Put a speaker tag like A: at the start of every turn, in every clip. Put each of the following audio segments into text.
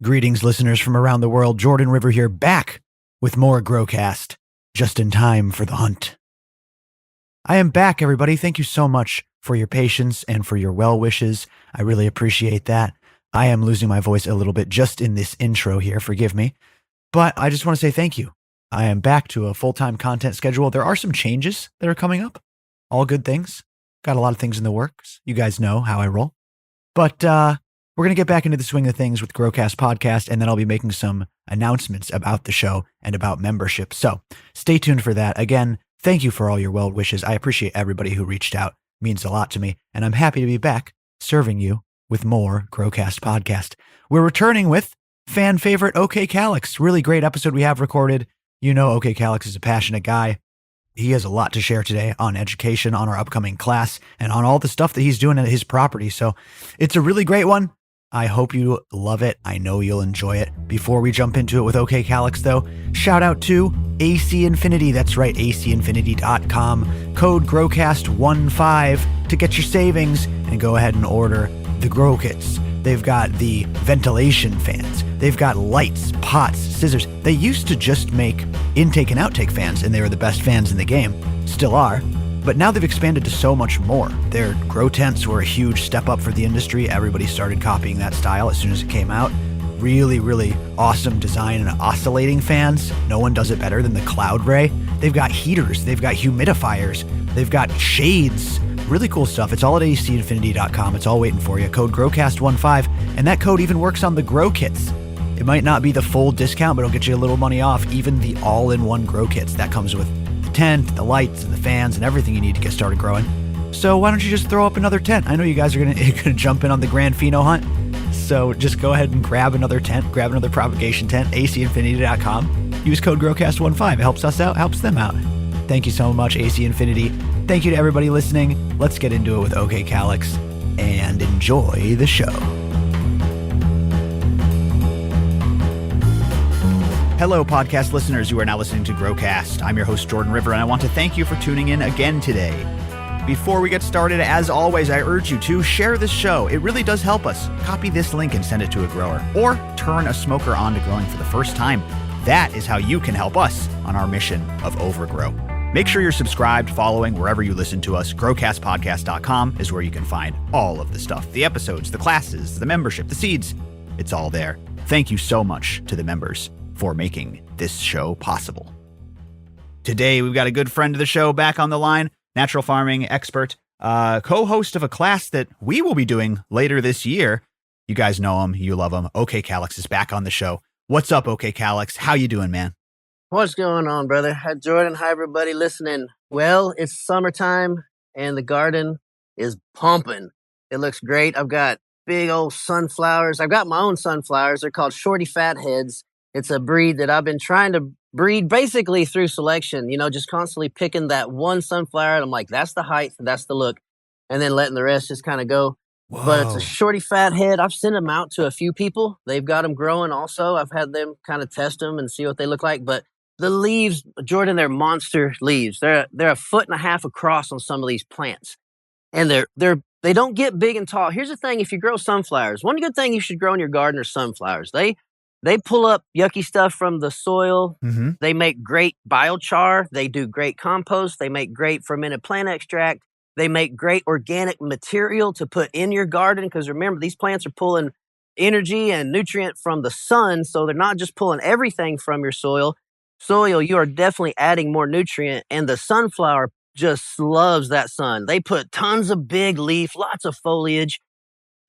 A: Greetings, listeners from around the world. Jordan River here, back with more GrowCast, just in time for the hunt. I am back, everybody. Thank you so much for your patience and for your well wishes. I really appreciate that. I am losing my voice a little bit just in this intro here. Forgive me. But I just want to say thank you. I am back to a full-time content schedule. There are some changes that are coming up. All good things. Got a lot of things in the works. You guys know how I roll. But we're going to get back into the swing of things with GrowCast Podcast, and then I'll be making some announcements about the show and about membership. So stay tuned for that. Again, thank you for all your well wishes. I appreciate everybody who reached out. It means a lot to me. And I'm happy to be back serving you with more GrowCast Podcast. We're returning with fan favorite OKCalyxx. Really great episode we have recorded. You know OKCalyxx is a passionate guy. He has a lot to share today on education, on our upcoming class, and on all the stuff that he's doing at his property. So it's a really great one. I hope you love it. I know you'll enjoy it. Before we jump into it with OKCalyxx, though, shout out to AC Infinity. That's right, ACinfinity.com. Code GrowCast15 to get your savings and go ahead and order the Grow Kits. They've got the ventilation fans. They've got lights, pots, scissors. They used to just make intake and outtake fans, and they were the best fans in the game. Still are. But now they've expanded to so much more. Their grow tents were a huge step up for the industry. Everybody started copying that style as soon as it came out. Really, really awesome design and oscillating fans. No one does it better than the Cloud Ray. They've got heaters. They've got humidifiers. They've got shades. Really cool stuff. It's all at ACinfinity.com. It's all waiting for you. Code GrowCast15. And that code even works on the Grow Kits. It might not be the full discount, but it'll get you a little money off. Even the all-in-one Grow Kits. That comes with tent, the lights, and the fans, and everything you need to get started growing. So why don't you just throw up another tent? I know you guys are gonna jump in on the Grand Pheno hunt. So just go ahead and grab another tent, grab another propagation tent, ACinfinity.com. Use code GrowCast15. It helps us out, helps them out. Thank you so much, AC Infinity. Thank you to everybody listening. Let's get into it with OKCalyxx and enjoy the show. Hello, podcast listeners. You are now listening to GrowCast. I'm your host, Jordan River, and I want to thank you for tuning in again today. Before we get started, as always, I urge you to share this show. It really does help us. Copy this link and send it to a grower, or turn a smoker on to growing for the first time. That is how you can help us on our mission of overgrow. Make sure you're subscribed, following wherever you listen to us. GrowCastPodcast.com is where you can find all of the stuff, the episodes, the classes, the membership, the seeds. It's all there. Thank you so much to the members for making this show possible. Today, we've got a good friend of the show back on the line, natural farming expert, co-host of a class that we will be doing later this year. You guys know him. You love him. OKCalyxx is back on the show. What's up, OKCalyxx? How you doing, man?
B: What's going on, brother? Hi, Jordan. Hi, everybody listening. Well, it's summertime, and the garden is pumping. It looks great. I've got big old sunflowers. I've got my own sunflowers. They're called Shorty Fatheads. It's a breed that I've been trying to breed basically through selection, just constantly picking that one sunflower. And I'm like, that's the height, that's the look. And then letting the rest just kind of go.
A: Whoa.
B: But it's a Shorty Fathead. I've sent them out to a few people. They've got them growing also. I've had them kind of test them and see what they look like. But the leaves, Jordan, they're monster leaves. They're 1.5 feet across on some of these plants. And they don't get big and tall. Here's the thing, if you grow sunflowers, one good thing you should grow in your garden are sunflowers. They pull up yucky stuff from the soil.
A: Mm-hmm.
B: They make great biochar. They do great compost. They make great fermented plant extract. They make great organic material to put in your garden. Because remember, these plants are pulling energy and nutrient from the sun. So they're not just pulling everything from your soil. You are definitely adding more nutrient. And the sunflower just loves that sun. They put tons of big leaf, lots of foliage.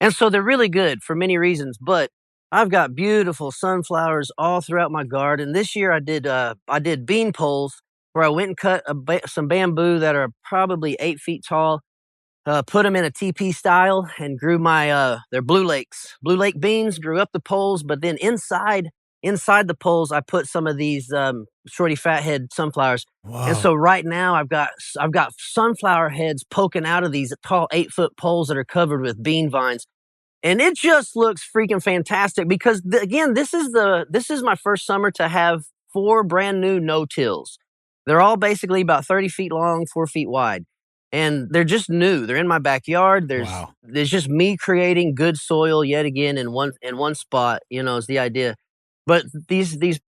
B: And so they're really good for many reasons. But I've got beautiful sunflowers all throughout my garden. This year I did bean poles where I went and cut some bamboo that are probably 8 feet tall, put them in a TP style and grew they're Blue Lake beans, grew up the poles, but then inside the poles I put some of these Shorty Fathead sunflowers.
A: Whoa.
B: And so right now I've got sunflower heads poking out of these tall 8-foot poles that are covered with bean vines. And it just looks freaking fantastic because, again, this is my first summer to have 4 brand new no-tills. They're all basically about 30 feet long, 4 feet wide. and they're just new. They're in my backyard.
A: Wow.
B: There's just me creating good soil yet again in one spot, is the idea. But these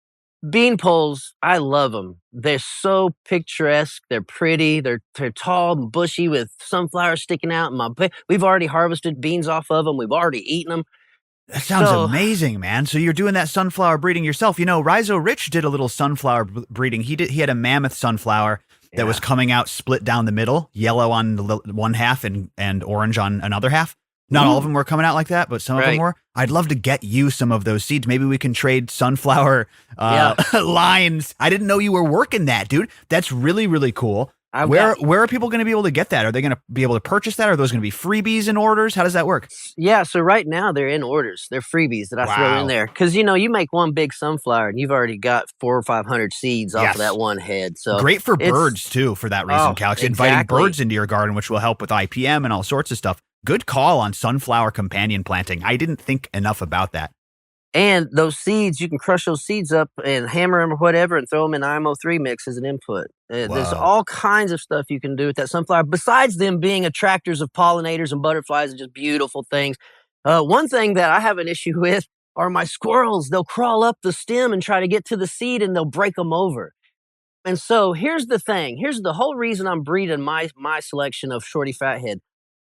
B: bean poles, I love them. They're so picturesque. They're pretty. They're tall and bushy with sunflowers sticking out. We've already harvested beans off of them. We've already eaten them.
A: That sounds
B: So
A: amazing, man. So you're doing that sunflower breeding yourself. Rhizo Rich did a little sunflower breeding. He had a mammoth sunflower that was coming out split down the middle, yellow on the one half and orange on another half. Not all of them were coming out like that, but some of them were. I'd love to get you some of those seeds. Maybe we can trade sunflower lines. I didn't know you were working that, dude. That's really, really cool. Where are people going to be able to get that? Are they going to be able to purchase that? Are those going to be freebies and orders? How does that work?
B: Yeah, so right now they're in orders. They're freebies that I throw in there. Because, you make one big sunflower and you've already got 400 or 500 seeds off of that one head. So
A: great for birds, too, for that reason, Calyxx. Inviting birds into your garden, which will help with IPM and all sorts of stuff. Good call on sunflower companion planting. I didn't think enough about that.
B: And those seeds, you can crush those seeds up and hammer them or whatever and throw them in IMO3 mix as an input. There's all kinds of stuff you can do with that sunflower, besides them being attractors of pollinators and butterflies and just beautiful things. One thing that I have an issue with are my squirrels. They'll crawl up the stem and try to get to the seed and they'll break them over. And so here's the thing. Here's the whole reason I'm breeding my selection of shorty fathead.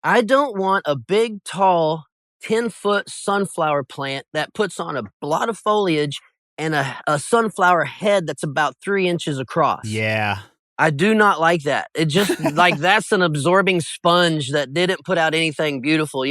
B: I don't want a big, tall, 10-foot sunflower plant that puts on a lot of foliage and a sunflower head that's about 3 inches across.
A: Yeah.
B: I do not like that. It just like that's an absorbing sponge that didn't put out anything beautiful.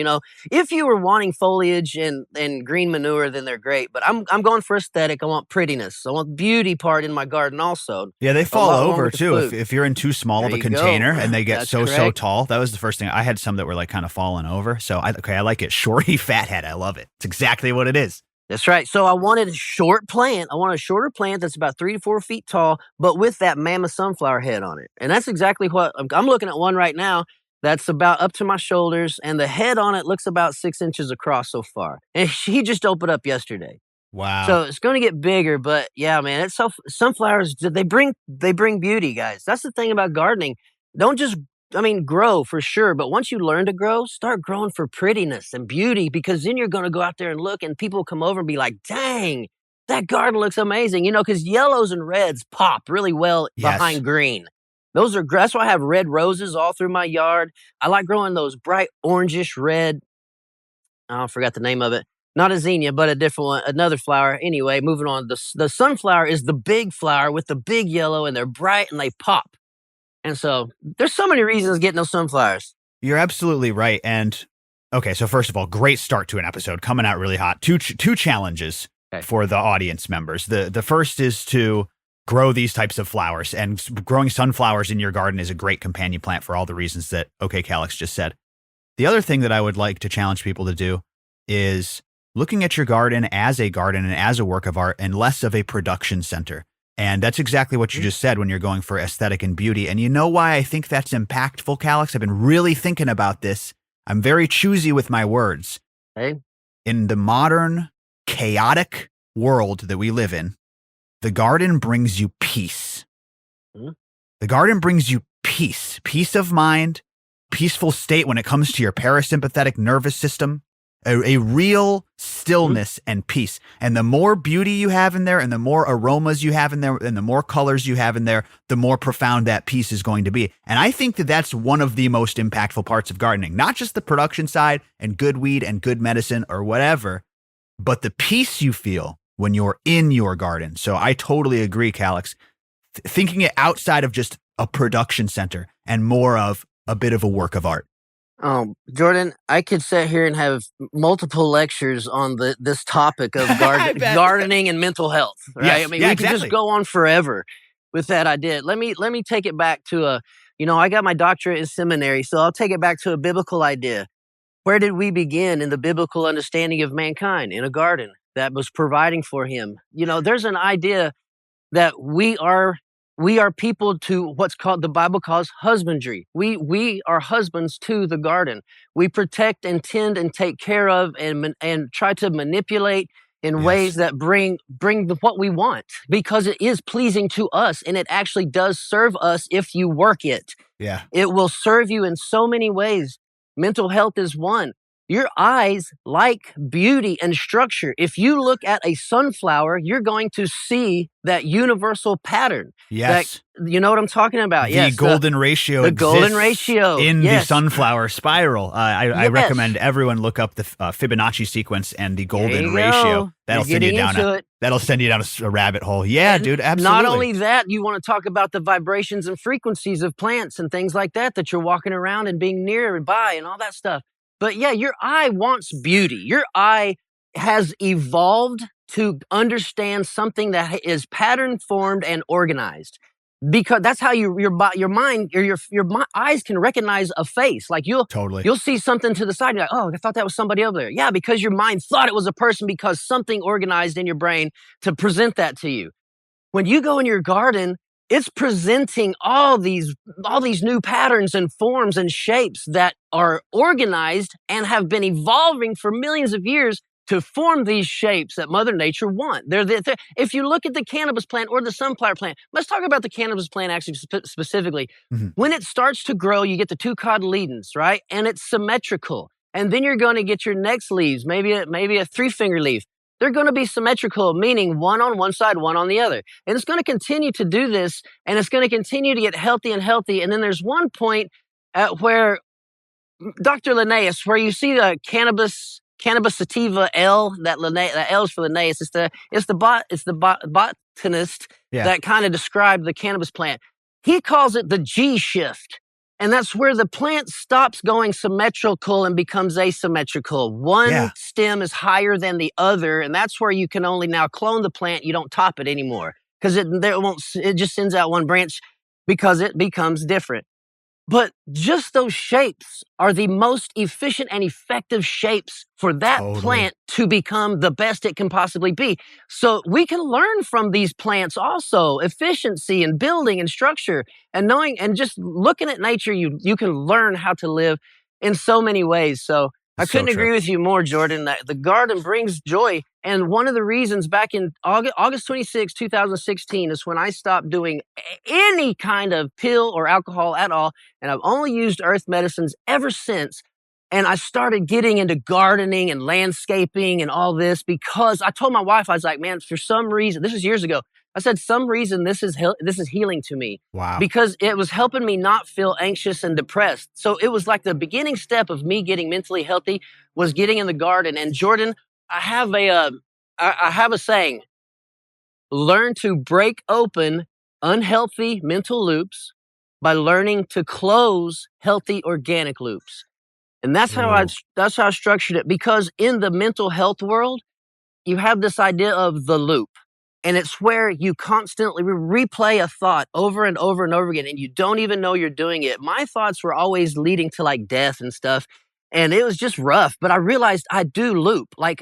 B: If you were wanting foliage and green manure, then they're great. But I'm going for aesthetic. I want prettiness. I want beauty part in my garden also.
A: Yeah, they fall over too if you're in too small of a container and they get so tall. That was the first thing. I had some that were like kind of falling over. So I like it. Shorty fathead. I love it. It's exactly what it is.
B: That's right. So I wanted a short plant. I want a shorter plant that's about 3 to 4 feet tall, but with that mammoth sunflower head on it. And that's exactly what I'm looking at one right now that's about up to my shoulders, and the head on it looks about 6 inches across so far. And he just opened up yesterday.
A: Wow.
B: So it's going to get bigger, but yeah, man, it's sunflowers, they bring beauty, guys. That's the thing about gardening. Don't just grow for sure, but once you learn to grow, start growing for prettiness and beauty, because then you're going to go out there and look and people come over and be like, dang, that garden looks amazing. Because yellows and reds pop really well behind green. That's why I have red roses all through my yard. I like growing those bright orangish red. Oh, I forgot the name of it. Not a zinnia, but a different one, another flower. Anyway, moving on. The sunflower is the big flower with the big yellow, and they're bright and they pop. And so there's so many reasons getting those sunflowers.
A: You're absolutely right. And okay, so first of all, great start to an episode, coming out really hot. Two challenges for the audience members. The first is to grow these types of flowers, and growing sunflowers in your garden is a great companion plant for all the reasons that OKCalyxx just said. The other thing that I would like to challenge people to do is looking at your garden and as a work of art and less of a production center. And that's exactly what you just said when you're going for aesthetic and beauty. And you know why I think that's impactful, Calyxx? I've been really thinking about this. I'm very choosy with my words.
B: Hey.
A: In the modern, chaotic world that we live in, the garden brings you peace. The garden brings you peace of mind, peaceful state when it comes to your parasympathetic nervous system. A real stillness and peace. And the more beauty you have in there, and the more aromas you have in there, and the more colors you have in there, the more profound that peace is going to be. And I think that that's one of the most impactful parts of gardening, not just the production side and good weed and good medicine or whatever, but the peace you feel when you're in your garden. So I totally agree, Calyxx. Thinking it outside of just a production center and more of a bit of a work of art.
B: Jordan, I could sit here and have multiple lectures on this topic of gardening and mental health, right?
A: Yes,
B: we could just go on forever with that idea. Let me take it back to I got my doctorate in seminary, so I'll take it back to a biblical idea. Where did we begin in the biblical understanding of mankind? In a garden that was providing for him. There's an idea that we are people to what's called, the Bible calls husbandry. We are husbands to the garden. We protect and tend and take care of and try to manipulate in ways that bring what we want, because it is pleasing to us and it actually does serve us if you work it.
A: Yeah.
B: It will serve you in so many ways. Mental health is one. Your eyes like beauty and structure. If you look at a sunflower, you're going to see that universal pattern.
A: Yes.
B: You know what I'm talking about?
A: The golden ratio
B: the
A: exists
B: golden ratio
A: in the sunflower spiral. I recommend everyone look up the Fibonacci sequence and the golden ratio. That'll send you down that'll send you down a rabbit hole. Yeah, and dude, absolutely.
B: Not only that, you want to talk about the vibrations and frequencies of plants and things like that you're walking around and being near and by and all that stuff. But yeah, your eye wants beauty. Your eye has evolved to understand something that is pattern formed and organized, because that's how your mind or your eyes can recognize a face. Like you'll see something to the side, you're like, oh, I thought that was somebody over there. Yeah, because your mind thought it was a person because something organized in your brain to present that to you. When you go in your garden, it's presenting all these new patterns and forms and shapes that are organized and have been evolving for millions of years to form these shapes that Mother Nature wants. If you look at the cannabis plant or the sunflower plant, let's talk about the cannabis plant actually specifically. Mm-hmm. When it starts to grow, you get the two cotyledons, right? And it's symmetrical. And then you're going to get your next leaves, maybe a three-finger leaf. They're going to be symmetrical, meaning one on one side, one on the other. And it's going to continue to do this, and it's going to continue to get healthy and healthy. And then there's one point at where Dr. Linnaeus, where you see the cannabis sativa L, that L is for Linnaeus. It's the botanist that kind of described the cannabis plant. He calls it the G shift. And that's where the plant stops going symmetrical and becomes asymmetrical. One stem is higher than the other, and that's where you can only now clone the plant. You don't top it anymore because it just sends out one branch because it becomes different. But just those shapes are the most efficient and effective shapes for that plant to become the best it can possibly be. So we can learn from these plants also efficiency and building and structure and knowing and just looking at nature. You can learn how to live in so many ways. So I couldn't agree with you more, Jordan, that the garden brings joy. And one of the reasons back in August 26, 2016 is when I stopped doing any kind of pill or alcohol at all. And I've only used earth medicines ever since. And I started getting into gardening and landscaping and all this because I told my wife, I was like, man, for some reason, this is years ago, I said, some reason this is healing to me.
A: Wow.
B: Because it was helping me not feel anxious and depressed. So it was like the beginning step of me getting mentally healthy was getting in the garden. And Jordan, I have a saying, learn to break open unhealthy mental loops by learning to close healthy organic loops. And that's how I structured it, because in the mental health world, you have this idea of the loop. And it's where you constantly replay a thought over and over and over again, and you don't even know you're doing it. My thoughts were always leading to like death and stuff, and it was just rough. But I realized I do loop. Like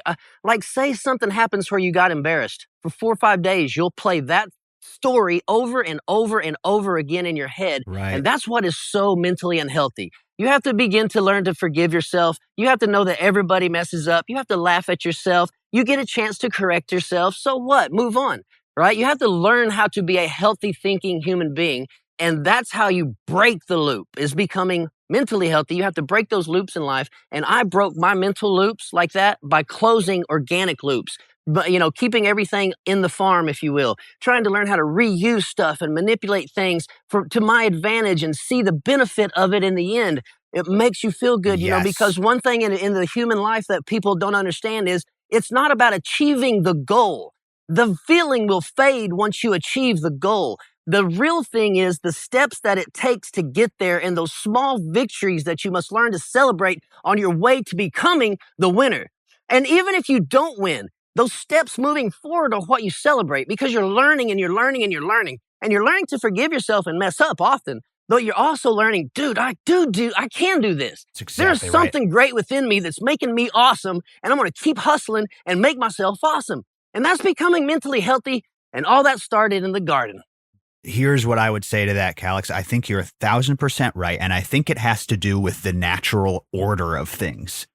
B: say something happens where you got embarrassed. For 4 or 5 days, you'll play that story over and over and over again in your head.
A: Right.
B: And that's what is so mentally unhealthy. You have to begin to learn to forgive yourself. You have to know that everybody messes up. You have to laugh at yourself. You get a chance to correct yourself. So what? Move on, right? You have to learn how to be a healthy thinking human being. And that's how you break the loop, is becoming mentally healthy. You have to break those loops in life. And I broke my mental loops like that by closing organic loops. But, keeping everything in the farm, if you will, trying to learn how to reuse stuff and manipulate things to my advantage and see the benefit of it in the end. It makes you feel good, because one thing in the human life that people don't understand is it's not about achieving the goal. The feeling will fade once you achieve the goal. The real thing is the steps that it takes to get there and those small victories that you must learn to celebrate on your way to becoming the winner. And even if you don't win, those steps moving forward are what you celebrate, because you're learning and you're learning and you're learning. And you're learning to forgive yourself and mess up often, though you're also learning, dude, I can do this. There's something great within me that's making me awesome, and I'm going to keep hustling and make myself awesome. And that's becoming mentally healthy, and all that started in the garden.
A: Here's what I would say to that, Calyxx. I think you're 1,000% right, and I think it has to do with the natural order of things.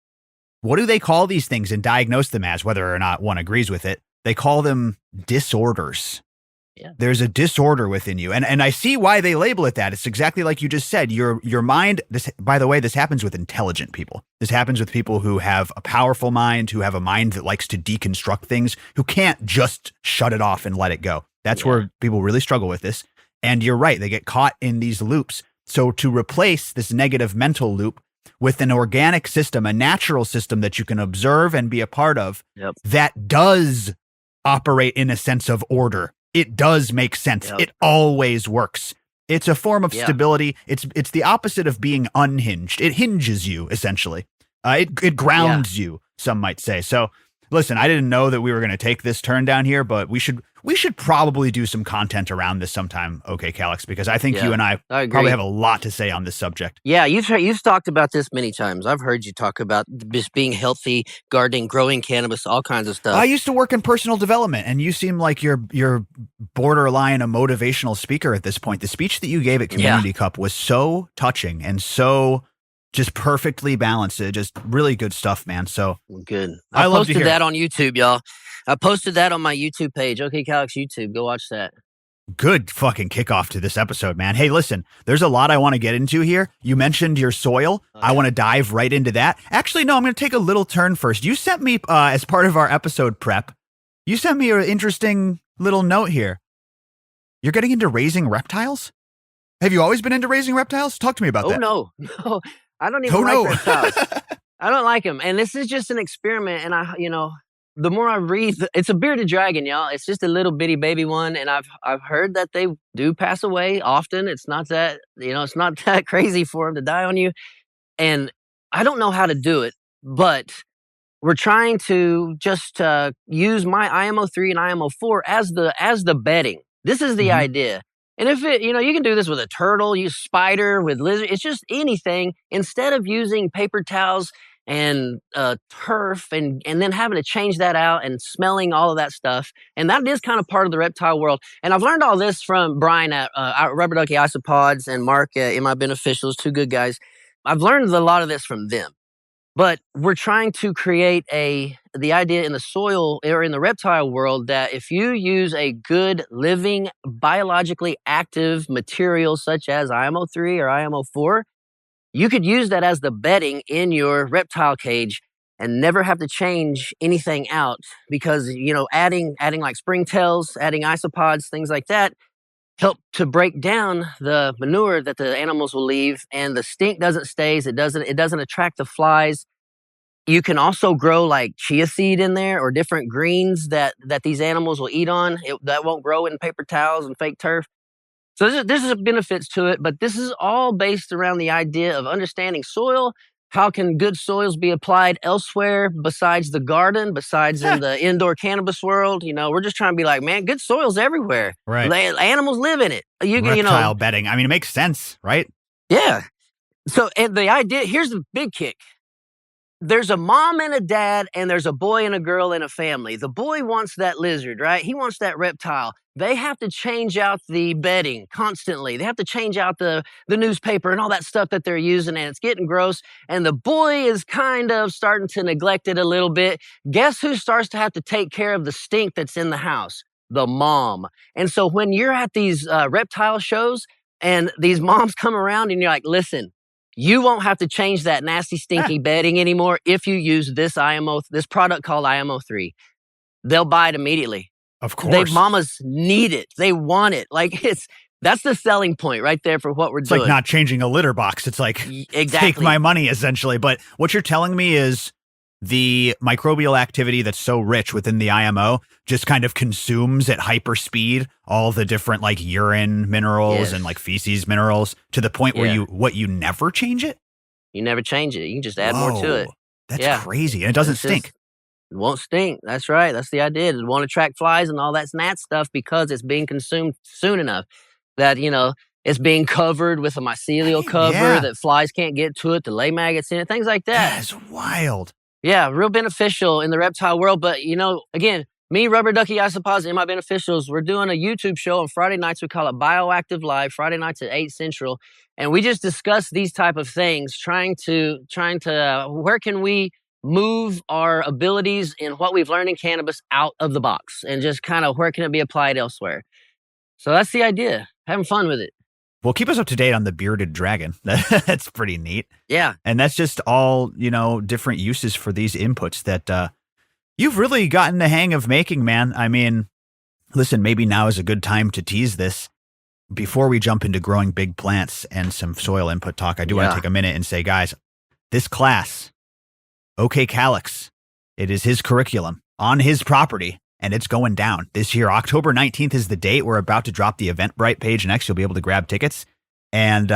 A: what do they call these things and diagnose them as, whether or not one agrees with it? They call them disorders.
B: Yeah.
A: There's a disorder within you. And I see why they label it that. It's exactly like you just said. Your mind, this, by the way, this happens with intelligent people. This happens with people who have a powerful mind, who have a mind that likes to deconstruct things, who can't just shut it off and let it go. That's where people really struggle with this. And you're right. They get caught in these loops. So to replace this negative mental loop with an organic system, a natural system that you can observe and be a part of, that does operate in a sense of order. It does make sense. It always works. It's a form of stability. It's the opposite of being unhinged. It hinges you, essentially. It grounds you, some might say. So listen, I didn't know that we were going to take this turn down here, but we should probably do some content around this sometime, OKCalyxx, because I think you and I probably have a lot to say on this subject.
B: Yeah, you've talked about this many times. I've heard you talk about just being healthy, gardening, growing cannabis, all kinds of stuff.
A: I used to work in personal development, and you seem like you're borderline a motivational speaker at this point. The speech that you gave at Community Cup was so touching and so just perfectly balanced. Just really good stuff, man. So
B: good. I posted that on YouTube, y'all. I posted that on my YouTube page, OKCalyxx YouTube. Go watch that.
A: Good fucking kickoff to this episode, man. Hey, listen, there's a lot I want to get into here. You mentioned your soil. Okay. I want to dive right into that. Actually, no, I'm going to take a little turn first. You sent me, as part of our episode prep, you sent me an interesting little note here. You're getting into raising reptiles? Have you always been into raising reptiles? Talk to me about that.
B: No. I don't even like reptiles. I don't like them. And this is just an experiment. And the more I read, it's a bearded dragon, y'all. It's just a little bitty baby one. And I've heard that they do pass away often. It's not that, it's not that crazy for them to die on you. And I don't know how to do it, but we're trying to just use my IMO3 and IMO4 as the bedding. This is the idea. And if you can do this with a turtle, use spider, with lizard, it's just anything. Instead of using paper towels and turf and then having to change that out and smelling all of that stuff. And that is kind of part of the reptile world. And I've learned all this from Brian at Rubber Ducky Isopods and Mark at My Beneficials, two good guys. I've learned a lot of this from them. But we're trying to create the idea in the soil or in the reptile world that if you use a good living, biologically active material such as IMO3 or IMO4, you could use that as the bedding in your reptile cage and never have to change anything out because, adding like springtails, adding isopods, things like that, help to break down the manure that the animals will leave, and the stink doesn't stay. It doesn't attract the flies. You can also grow like chia seed in there or different greens that these animals will eat on. That won't grow in paper towels and fake turf. So there's benefits to it, but this is all based around the idea of understanding soil. How can good soils be applied elsewhere besides the garden, besides in the indoor cannabis world? We're just trying to be like, man, good soil's everywhere.
A: Right.
B: Animals live in it.
A: Reptile bedding. I mean, it makes sense, right?
B: Yeah. So and the idea, here's the big kick. There's a mom and a dad, and there's a boy and a girl in a family. The boy wants that lizard, right? He wants that reptile. They have to change out the bedding constantly. They have to change out the newspaper and all that stuff that they're using, and it's getting gross. And the boy is kind of starting to neglect it a little bit. Guess who starts to have to take care of the stink that's in the house? The mom. And so when you're at these reptile shows and these moms come around and you're like, listen, you won't have to change that nasty, stinky bedding anymore if you use this product called IMO3. They'll buy it immediately.
A: Of course.
B: Mamas need it. They want it. Like that's the selling point right there for what we're doing.
A: It's like not changing a litter box. It's like, take my money, essentially. But what you're telling me is the microbial activity that's so rich within the IMO just kind of consumes at hyper speed all the different like urine minerals and like feces minerals to the point where you never change it?
B: You never change it. You can just add more to it.
A: That's crazy. And it doesn't stink.
B: It won't stink. That's right. That's the idea. It won't attract flies and all that stuff because it's being consumed soon enough that, it's being covered with a mycelial cover that flies can't get to it, to lay maggots in it, things like that.
A: That is wild.
B: Yeah, real beneficial in the reptile world. But, again, me, Rubber Ducky Isopods, and My Beneficials, we're doing a YouTube show on Friday nights. We call it Bioactive Live, Friday nights at 8 Central. And we just discuss these type of things, trying to where can we move our abilities in what we've learned in cannabis out of the box and just kind of where can it be applied elsewhere. So that's the idea. Having fun with it.
A: Well, keep us up to date on the bearded dragon. That's pretty neat.
B: Yeah.
A: And that's just all, different uses for these inputs that you've really gotten the hang of making, man. I mean, listen, maybe now is a good time to tease this. Before we jump into growing big plants and some soil input talk, I do want to take a minute and say, guys, this class, OKCalyxx, it is his curriculum on his property, and it's going down this year. October 19th is the date. We're about to drop the Eventbrite page next. You'll be able to grab tickets. And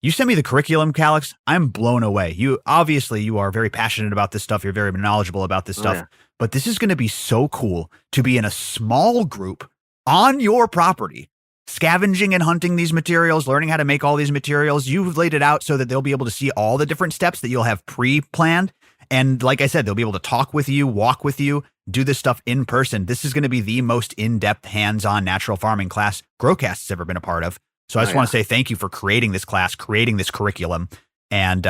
A: you sent me the curriculum, Calyxx. I'm blown away. You are very passionate about this stuff. You're very knowledgeable about this stuff. Yeah. But this is going to be so cool to be in a small group on your property, scavenging and hunting these materials, learning how to make all these materials. You've laid it out so that they'll be able to see all the different steps that you'll have pre-planned. And like I said, they'll be able to talk with you, walk with you, do this stuff in person. This is going to be the most in-depth, hands-on natural farming class GrowCast's ever been a part of. So I just want to say thank you for creating this class, creating this curriculum, and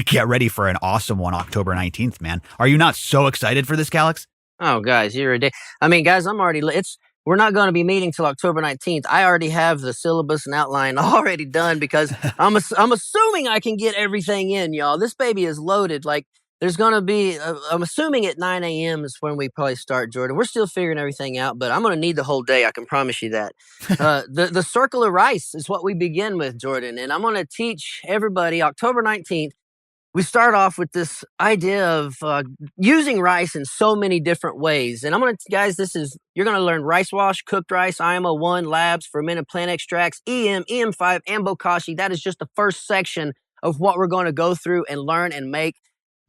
A: get ready for an awesome one October 19th, man. Are you not so excited for this, Calyxx?
B: Oh, guys, you're a day. I mean, guys, we're not going to be meeting till October 19th. I already have the syllabus and outline already done because I'm assuming I can get everything in, y'all. This baby is loaded. Like, there's going to be, I'm assuming at 9 a.m. is when we probably start, Jordan. We're still figuring everything out, but I'm going to need the whole day. I can promise you that. The circle of rice is what we begin with, Jordan. And I'm going to teach everybody October 19th. We start off with this idea of using rice in so many different ways. And I'm going to, guys, you're going to learn rice wash, cooked rice, IMO 1, labs, fermented plant extracts, EM, EM5, and bokashi. That is just the first section of what we're going to go through and learn and make.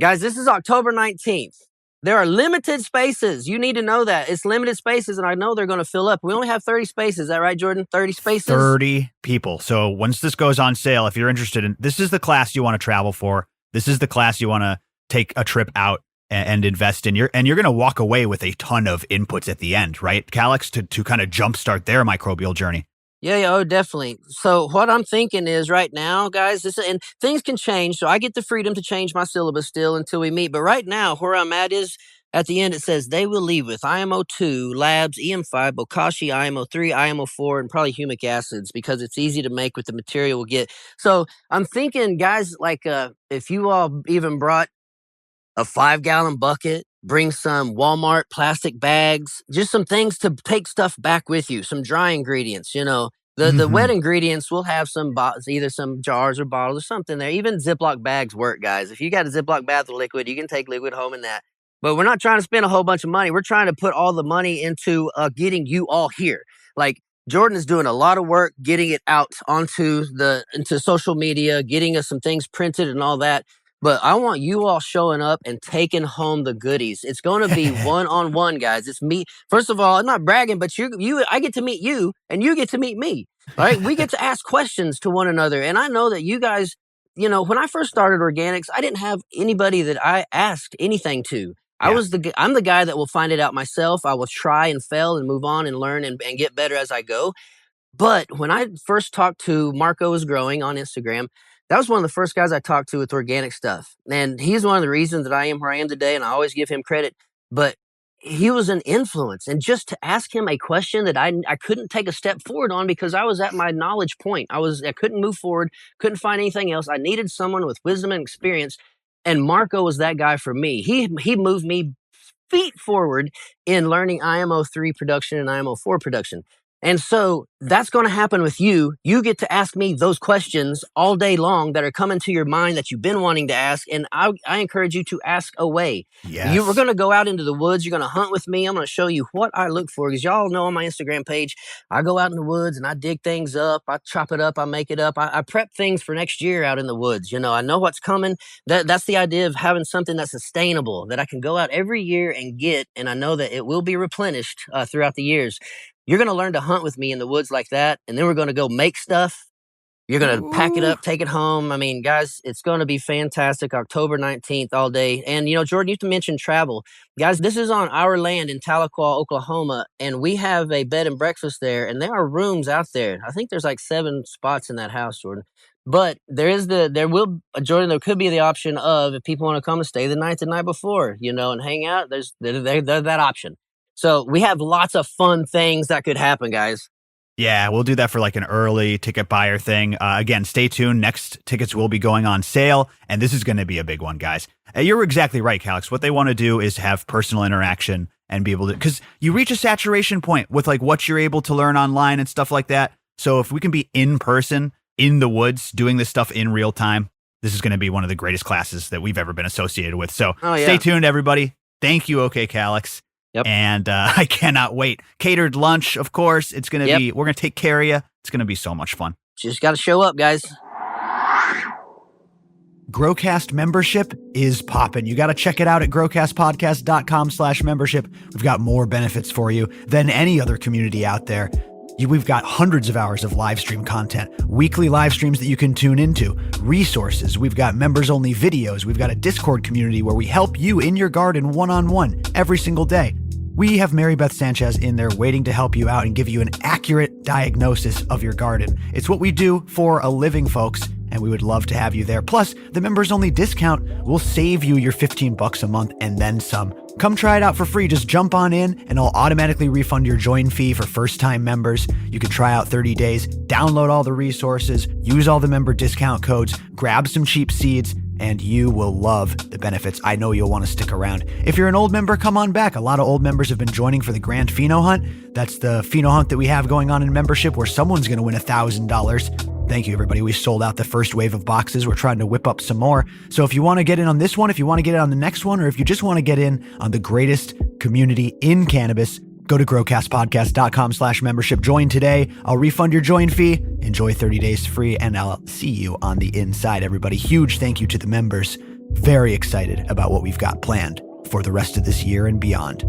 B: Guys, this is October 19th. There are limited spaces. You need to know that. It's limited spaces, and I know they're going to fill up. We only have 30 spaces. Is that right, Jordan? 30 spaces?
A: 30 people. So once this goes on sale, if you're interested in, this is the class you want to travel for. This is the class you want to take a trip out and invest in. You're going to walk away with a ton of inputs at the end, right, Calyxx, to kind of jumpstart their microbial journey.
B: Yeah, oh, definitely. So what I'm thinking is right now, guys, and things can change. So I get the freedom to change my syllabus still until we meet. But right now, where I'm at is at the end, it says they will leave with IMO 2, labs, EM5, bokashi, IMO 3, IMO 4, and probably humic acids because it's easy to make with the material we'll get. So I'm thinking, guys, like if you all even brought a 5-gallon bucket, bring some Walmart plastic bags, just some things to take stuff back with you, some dry ingredients, The wet ingredients, we'll have some either some jars or bottles or something there. Even Ziploc bags work, guys. If you got a Ziploc bag with liquid, you can take liquid home in that. But we're not trying to spend a whole bunch of money. We're trying to put all the money into getting you all here. Like Jordan is doing a lot of work getting it out into social media, getting us some things printed and all that. But I want you all showing up and taking home the goodies. It's going to be one-on-one, guys. It's me. First of all, I'm not bragging, but I get to meet you and you get to meet me. All right. We get to ask questions to one another. And I know that you guys, when I first started organics, I didn't have anybody that I asked anything to. Yeah. I'm the guy that will find it out myself. I will try and fail and move on and learn and get better as I go. But when I first talked to Marco is Growing on Instagram, that was one of the first guys I talked to with organic stuff. And he's one of the reasons that I am where I am today, and I always give him credit. But he was an influence. And just to ask him a question that I couldn't take a step forward on because I was at my knowledge point. I couldn't move forward, couldn't find anything else. I needed someone with wisdom and experience. And Marco was that guy for me. He moved me feet forward in learning IMO 3 production and IMO 4 production. And so that's going to happen with you. You get to ask me those questions all day long that are coming to your mind that you've been wanting to ask. And I encourage you to ask away.
A: Yes.
B: We're going to go out into the woods. You're going to hunt with me. I'm going to show you what I look for. Because y'all know on my Instagram page, I go out in the woods and I dig things up. I chop it up. I make it up. I prep things for next year out in the woods. I know what's coming. That's the idea of having something that's sustainable that I can go out every year and get. And I know that it will be replenished throughout the years. You're going to learn to hunt with me in the woods like that. And then we're going to go make stuff. You're going to pack it up, take it home. I mean, guys, it's going to be fantastic. October 19th all day. And, Jordan, you mentioned travel. Guys, this is on our land in Tahlequah, Oklahoma. And we have a bed and breakfast there. And there are rooms out there. I think there's like 7 spots in that house, Jordan. But there could be the option of, if people want to come and stay the night before, and hang out, there's that option. So we have lots of fun things that could happen, guys.
A: Yeah, we'll do that for like an early ticket buyer thing. Again, stay tuned. Next tickets will be going on sale, and this is going to be a big one, guys. You're exactly right, Calyxx. What they want to do is have personal interaction and be able to, because you reach a saturation point with like what you're able to learn online and stuff like that. So if we can be in person, in the woods, doing this stuff in real time, this is going to be one of the greatest classes that we've ever been associated with. So Stay tuned, everybody. Thank you, OKCalyxx.
B: Yep.
A: And I cannot wait. Catered lunch, of course. It's going to be, we're going to take care of you. It's going to be so much fun.
B: Just got to show up, guys.
A: Growcast membership is popping. You got to check it out at growcastpodcast.com/membership. We've got more benefits for you than any other community out there. We've got hundreds of hours of live stream content, weekly live streams that you can tune into, resources. We've got members-only videos. We've got a Discord community where we help you in your garden one-on-one every single day. We have Mary Beth Sanchez in there waiting to help you out and give you an accurate diagnosis of your garden. It's what we do for a living, folks, and we would love to have you there. Plus, the members-only discount will save you your $15 a month and then some. Come try it out for free. Just jump on in and I'll automatically refund your join fee for first-time members. You can try out 30 days, download all the resources, use all the member discount codes, grab some cheap seeds, and you will love the benefits. I know you'll want to stick around. If you're an old member, come on back. A lot of old members have been joining for the Grand Pheno Hunt. That's the Pheno Hunt that we have going on in membership where someone's going to win $1,000. Thank you, everybody. We sold out the first wave of boxes. We're trying to whip up some more. So if you want to get in on this one, if you want to get in on the next one, or if you just want to get in on the greatest community in cannabis, go to growcastpodcast.com/membership. Join today. I'll refund your join fee. Enjoy 30 days free, and I'll see you on the inside, everybody. Huge thank you to the members. Very excited about what we've got planned for the rest of this year and beyond.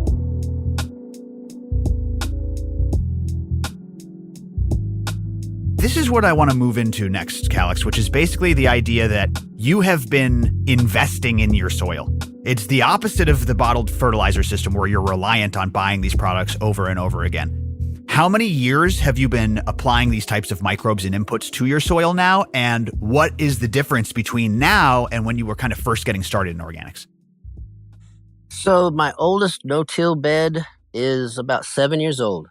A: This is what I want to move into next, Calyxx, which is basically the idea that you have been investing in your soil. It's the opposite of the bottled fertilizer system where you're reliant on buying these products over and over again. How many years have you been applying these types of microbes and inputs to your soil now? And what is the difference between now and when you were kind of first getting started in organics?
B: So my oldest no-till bed is about 7 years old.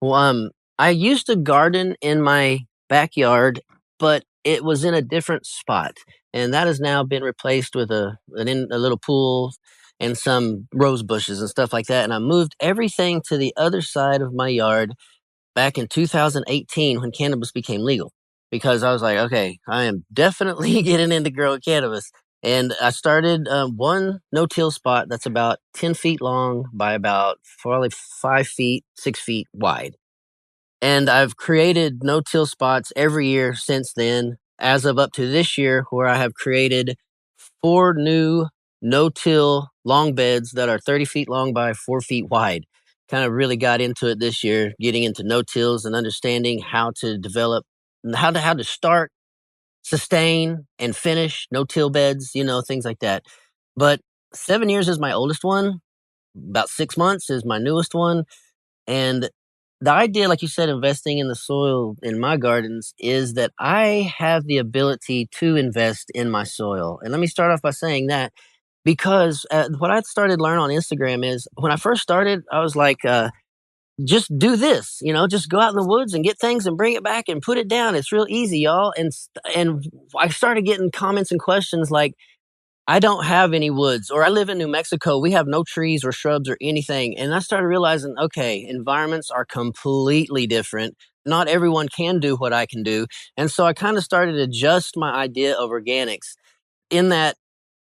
B: Well, I used to garden in my backyard, but it was in a different spot. And that has now been replaced with a little pool and some rose bushes and stuff like that. And I moved everything to the other side of my yard back in 2018 when cannabis became legal. Because I was like, okay, I am definitely getting into growing cannabis. And I started one no-till spot that's about 10 feet long by about probably 5 feet, 6 feet wide. And I've created no-till spots every year since then, as of up to this year, where I have created 4 new no-till long beds that are 30 feet long by 4 feet wide. Kind of really got into it this year, getting into no-tills and understanding how to develop, how to start, sustain, and finish no-till beds, things like that. But 7 years is my oldest one. About 6 months is my newest one. And the idea, like you said, investing in the soil in my gardens is that I have the ability to invest in my soil. And let me start off by saying that because what I started to learn on Instagram is when I first started, I was like, just do this, just go out in the woods and get things and bring it back and put it down. It's real easy, y'all. And I started getting comments and questions like, I don't have any woods, or I live in New Mexico. We have no trees or shrubs or anything. And I started realizing, okay, environments are completely different. Not everyone can do what I can do. And so I kind of started to adjust my idea of organics in that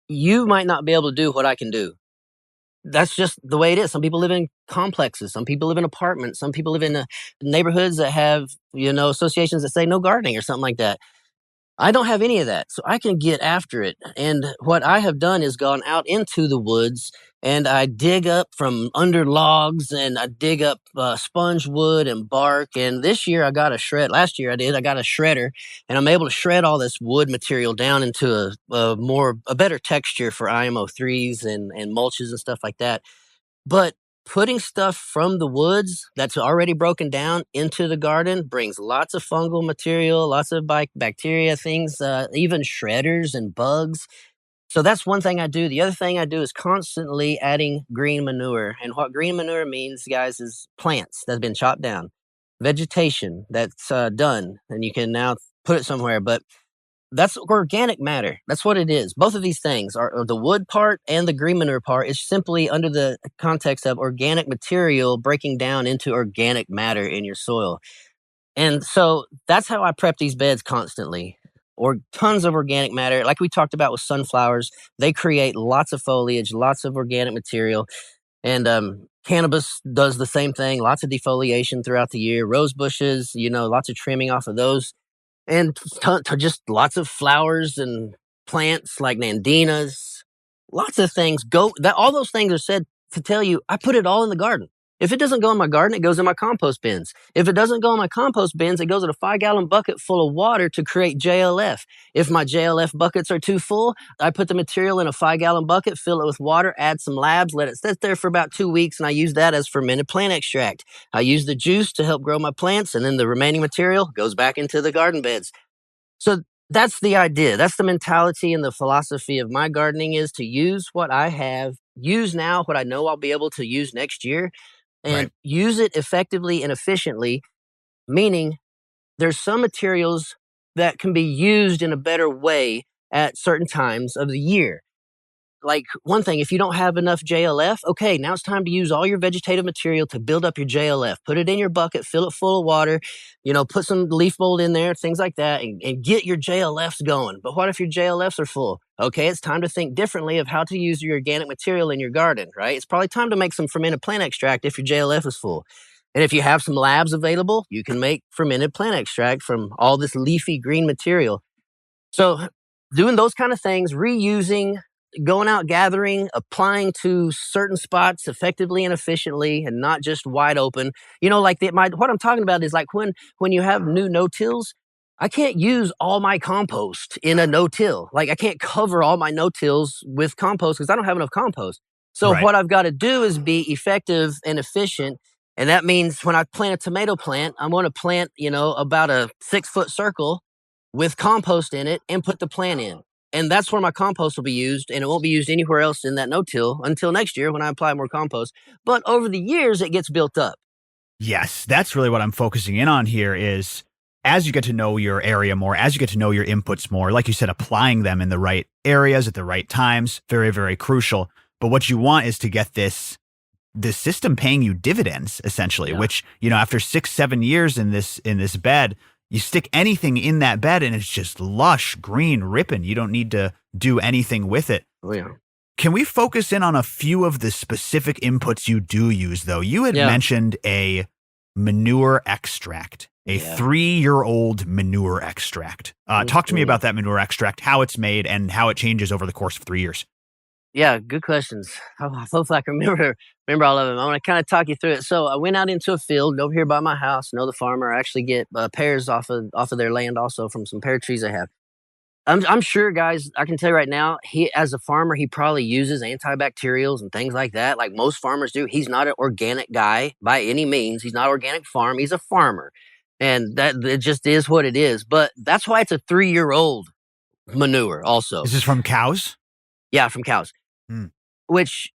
B: you might not be able to do what I can do. That's just the way it is. Some people live in complexes. Some people live in apartments. Some people live in neighborhoods that have, associations that say no gardening or something like that. I don't have any of that, so I can get after it. And what I have done is gone out into the woods and I dig up from under logs and I dig up sponge wood and bark. And this year I got a shred. Last year I got a shredder, and I'm able to shred all this wood material down into a better texture for IMO3s and mulches and stuff like that. But putting stuff from the woods that's already broken down into the garden brings lots of fungal material, lots of bacteria, things, even shredders and bugs. So that's one thing I do. The other thing I do is constantly adding green manure. And what green manure means, guys, is plants that have been chopped down, vegetation that's done, and you can now put it somewhere. But that's organic matter. That's what it is. Both of these things are the wood part and the green manure part is simply under the context of organic material breaking down into organic matter in your soil. And so that's how I prep these beds constantly. Or tons of organic matter. Like we talked about with sunflowers, they create lots of foliage, lots of organic material. And cannabis does the same thing, lots of defoliation throughout the year. Rose bushes, lots of trimming off of those and just lots of flowers and plants like nandinas, lots of things all those things are said to tell you I put it all in the garden. If it doesn't go in my garden, it goes in my compost bins. If it doesn't go in my compost bins, it goes in a 5-gallon bucket full of water to create JLF. If my JLF buckets are too full, I put the material in a 5-gallon bucket, fill it with water, add some labs, let it sit there for about 2 weeks, and I use that as fermented plant extract. I use the juice to help grow my plants, and then the remaining material goes back into the garden beds. So that's the idea. That's the mentality and the philosophy of my gardening is to use what I have, use now what I know I'll be able to use next year, and use it effectively and efficiently, meaning there's some materials that can be used in a better way at certain times of the year. Like one thing, if you don't have enough JLF, okay, now it's time to use all your vegetative material to build up your JLF. Put it in your bucket, fill it full of water, put some leaf mold in there, things like that, and get your JLFs going. But what if your JLFs are full? Okay, it's time to think differently of how to use your organic material in your garden, right? It's probably time to make some fermented plant extract if your JLF is full. And if you have some labs available, you can make fermented plant extract from all this leafy green material. So doing those kind of things, reusing, going out gathering, applying to certain spots effectively and efficiently and not just wide open. What I'm talking about is like when you have new no-tills, I can't use all my compost in a no-till. Like I can't cover all my no-tills with compost because I don't have enough compost. So what I've got to do is be effective and efficient. And that means when I plant a tomato plant, I'm going to plant, about a 6-foot circle with compost in it and put the plant in. And that's where my compost will be used, and it won't be used anywhere else in that no-till until next year when I apply more compost. But over the years, it gets built up.
A: Yes, that's really what I'm focusing in on here is as you get to know your area more, as you get to know your inputs more, like you said, applying them in the right areas at the right times, very, very crucial. But what you want is to get this system paying you dividends, essentially, which, after 6-7 years in this bed, you stick anything in that bed and it's just lush, green, ripping. You don't need to do anything with it.
B: Oh, yeah.
A: Can we focus in on a few of the specific inputs you do use, though? You had mentioned a manure extract, a 3-year-old manure extract. Talk to me about that manure extract, how it's made, and how it changes over the course of 3 years.
B: Yeah, good questions. Hopefully I can remember all of them. I want to kind of talk you through it. So I went out into a field over here by my house, know the farmer. I actually get pears off of their land also from some pear trees I have. I'm sure, guys, I can tell you right now, he, as a farmer, he probably uses antibacterials and things like that, like most farmers do. He's not an organic guy by any means. He's not organic farm. He's a farmer. And that it just is what it is. But that's why it's a 3-year-old manure also.
A: Is this from cows?
B: Yeah, from cows. Which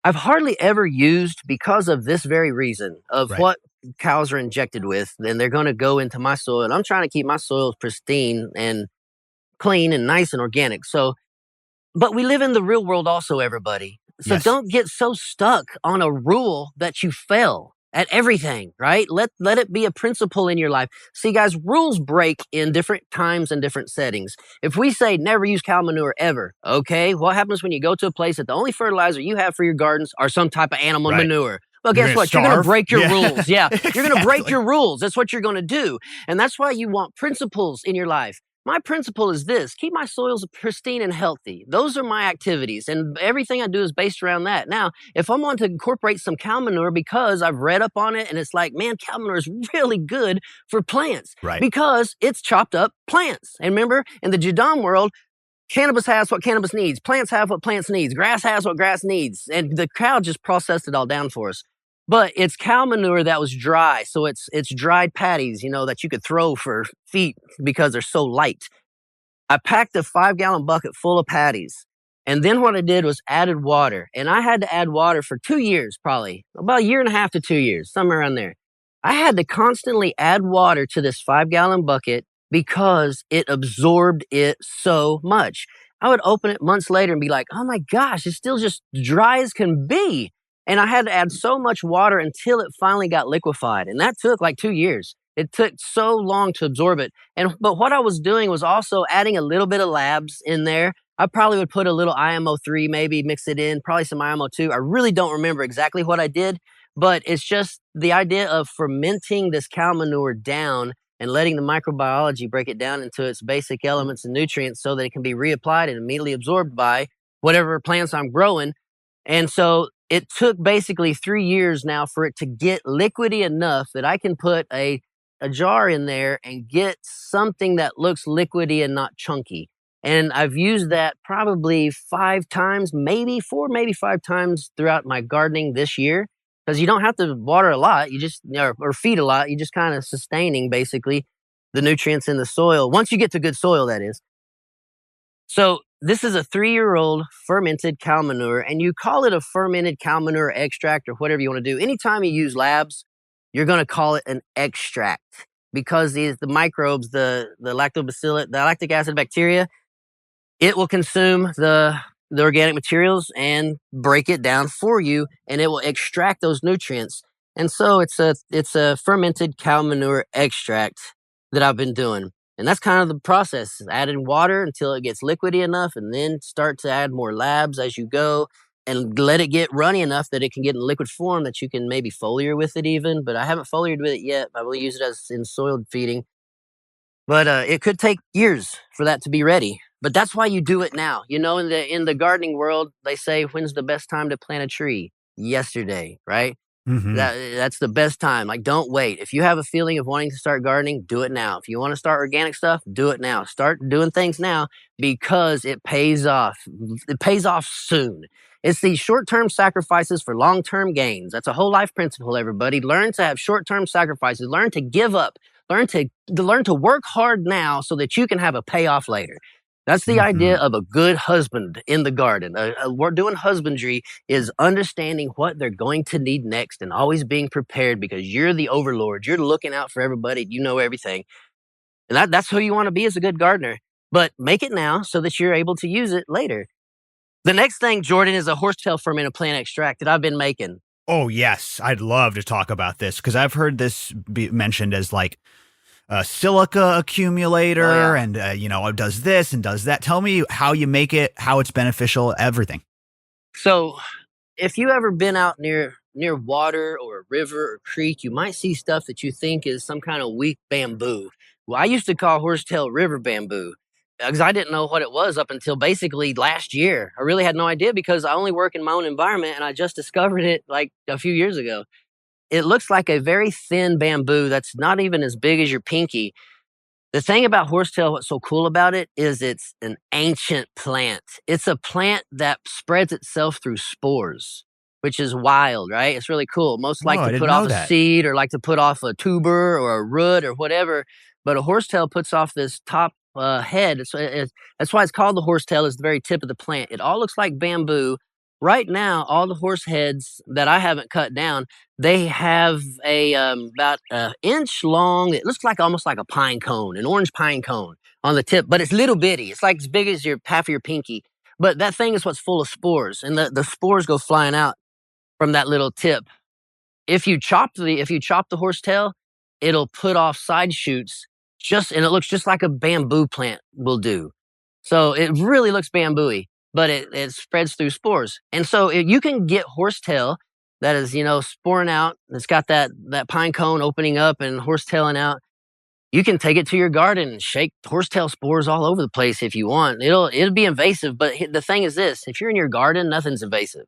B: I've hardly ever used because of this very reason of what cows are injected with. Then they're going to go into my soil. And I'm trying to keep my soil pristine and clean and nice and organic. So, but we live in the real world also, everybody. So don't get so stuck on a rule that you fail at everything, right? Let it be a principle in your life. See, guys, rules break in different times and different settings. If we say never use cow manure ever, okay, what happens when you go to a place that the only fertilizer you have for your gardens are some type of animal manure? Well, guess what? You're going to break your rules. Yeah, you're going to break your rules. That's what you're going to do. And that's why you want principles in your life. My principle is this: keep my soils pristine and healthy. Those are my activities, and everything I do is based around that. Now, if I'm going to incorporate some cow manure because I've read up on it and it's like, man, cow manure is really good for plants because it's chopped up plants. And remember, in the Jadam world, cannabis has what cannabis needs. Plants have what plants needs. Grass has what grass needs. And the cow just processed it all down for us. But it's cow manure that was dry. So it's dried patties, that you could throw for feet because they're so light. I packed a 5-gallon bucket full of patties. And then what I did was added water. And I had to add water for 2 years, probably about a year and a half to 2 years, somewhere around there. I had to constantly add water to this 5-gallon bucket because it absorbed it so much. I would open it months later and be like, oh my gosh, it's still just dry as can be. And I had to add so much water until it finally got liquefied. And that took like 2 years. It took so long to absorb it. But what I was doing was also adding a little bit of labs in there. I probably would put a little IMO3, maybe mix it in, probably some IMO2. I really don't remember exactly what I did, but it's just the idea of fermenting this cow manure down and letting the microbiology break it down into its basic elements and nutrients so that it can be reapplied and immediately absorbed by whatever plants I'm growing. And so it took basically 3 years now for it to get liquidy enough that I can put a jar in there and get something that looks liquidy and not chunky. And I've used that probably 5 times, maybe 4, maybe 5 times throughout my gardening this year. Because you don't have to water a lot, you just or feed a lot. You just kind of sustaining basically the nutrients in the soil. Once you get to good soil, that is. So this is a 3-year-old fermented cow manure, and you call it a fermented cow manure extract or whatever you want to do. Anytime you use labs, you're going to call it an extract because the microbes, the lactobacillus, the lactic acid bacteria, it will consume the organic materials and break it down for you, and it will extract those nutrients. And so it's a fermented cow manure extract that I've been doing. And that's kind of the process. Adding water until it gets liquidy enough, and then start to add more labs as you go and let it get runny enough that it can get in liquid form that you can maybe foliar with it even. But I haven't foliared with it yet. I will use it as in soil feeding. But it could take years for that to be ready. But that's why you do it now. In the gardening world, they say, when's the best time to plant a tree? Yesterday, right?
A: Mm-hmm.
B: That's the best time. Like, don't wait. If you have a feeling of wanting to start gardening, do it now. If you want to start organic stuff, do it now. Start doing things now because it pays off. It pays off soon. It's these short-term sacrifices for long-term gains. That's a whole life principle, everybody. Learn to have short-term sacrifices. Learn to give up. Learn to work hard now so that you can have a payoff later. That's the idea of a good husband in the garden. We're doing husbandry is understanding what they're going to need next and always being prepared because you're the overlord. You're looking out for everybody. You know everything. And that's who you want to be as a good gardener. But make it now so that you're able to use it later. The next thing, Jordan, is a horsetail fermented plant extract that I've been making.
A: Oh, yes. I'd love to talk about this because I've heard this be mentioned as like a silica accumulator and, it does this and does that. Tell me how you make it, how it's beneficial, everything.
B: So if you ever been out near water or a river or creek, you might see stuff that you think is some kind of weak bamboo. Well, I used to call horsetail river bamboo because I didn't know what it was up until basically last year. I really had no idea because I only work in my own environment and I just discovered it like a few years ago. It looks like a very thin bamboo that's not even as big as your pinky. The thing about horsetail, what's so cool about it, is it's an ancient plant. It's a plant that spreads itself through spores, which is wild, right? It's really cool. Most like to put off a seed or like to put off a tuber or a root or whatever. But a horsetail puts off this top head. That's why it's called the horsetail, is the very tip of the plant. It all looks like bamboo. Right now, all the horse heads that I haven't cut down, they have about an inch long. It looks like almost like a pine cone, an orange pine cone on the tip, but it's little bitty. It's like as big as half of your pinky. But that thing is what's full of spores, and the spores go flying out from that little tip. If you chop the horsetail, it'll put off side shoots and it looks just like a bamboo plant will do. So it really looks bamboo-y, but it spreads through spores. And so you can get horsetail that is, sporing out. It's got that pine cone opening up and horsetailing out. You can take it to your garden and shake horsetail spores all over the place if you want. It'll be invasive, but the thing is this: if you're in your garden, nothing's invasive.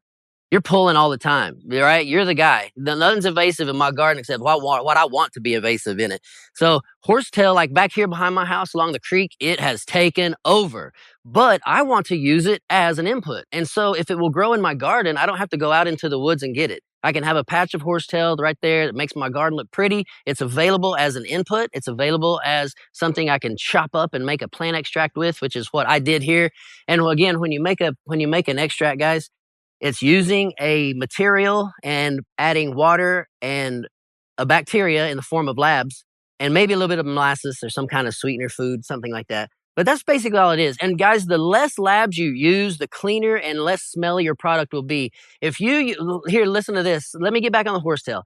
B: you're pulling all the time, right? You're the guy. Nothing's invasive in my garden except what I want to be invasive in it. So horsetail, like back here behind my house along the creek, it has taken over. But I want to use it as an input. And so if it will grow in my garden, I don't have to go out into the woods and get it. I can have a patch of horsetail right there that makes my garden look pretty. It's available as an input. It's available as something I can chop up and make a plant extract with, which is what I did here. And again, when you make an extract, guys, it's using a material and adding water and a bacteria in the form of labs and maybe a little bit of molasses or some kind of sweetener food, something like that. But that's basically all it is. And guys, the less labs you use, the cleaner and less smelly your product will be. If here, listen to this. Let me get back on the horsetail.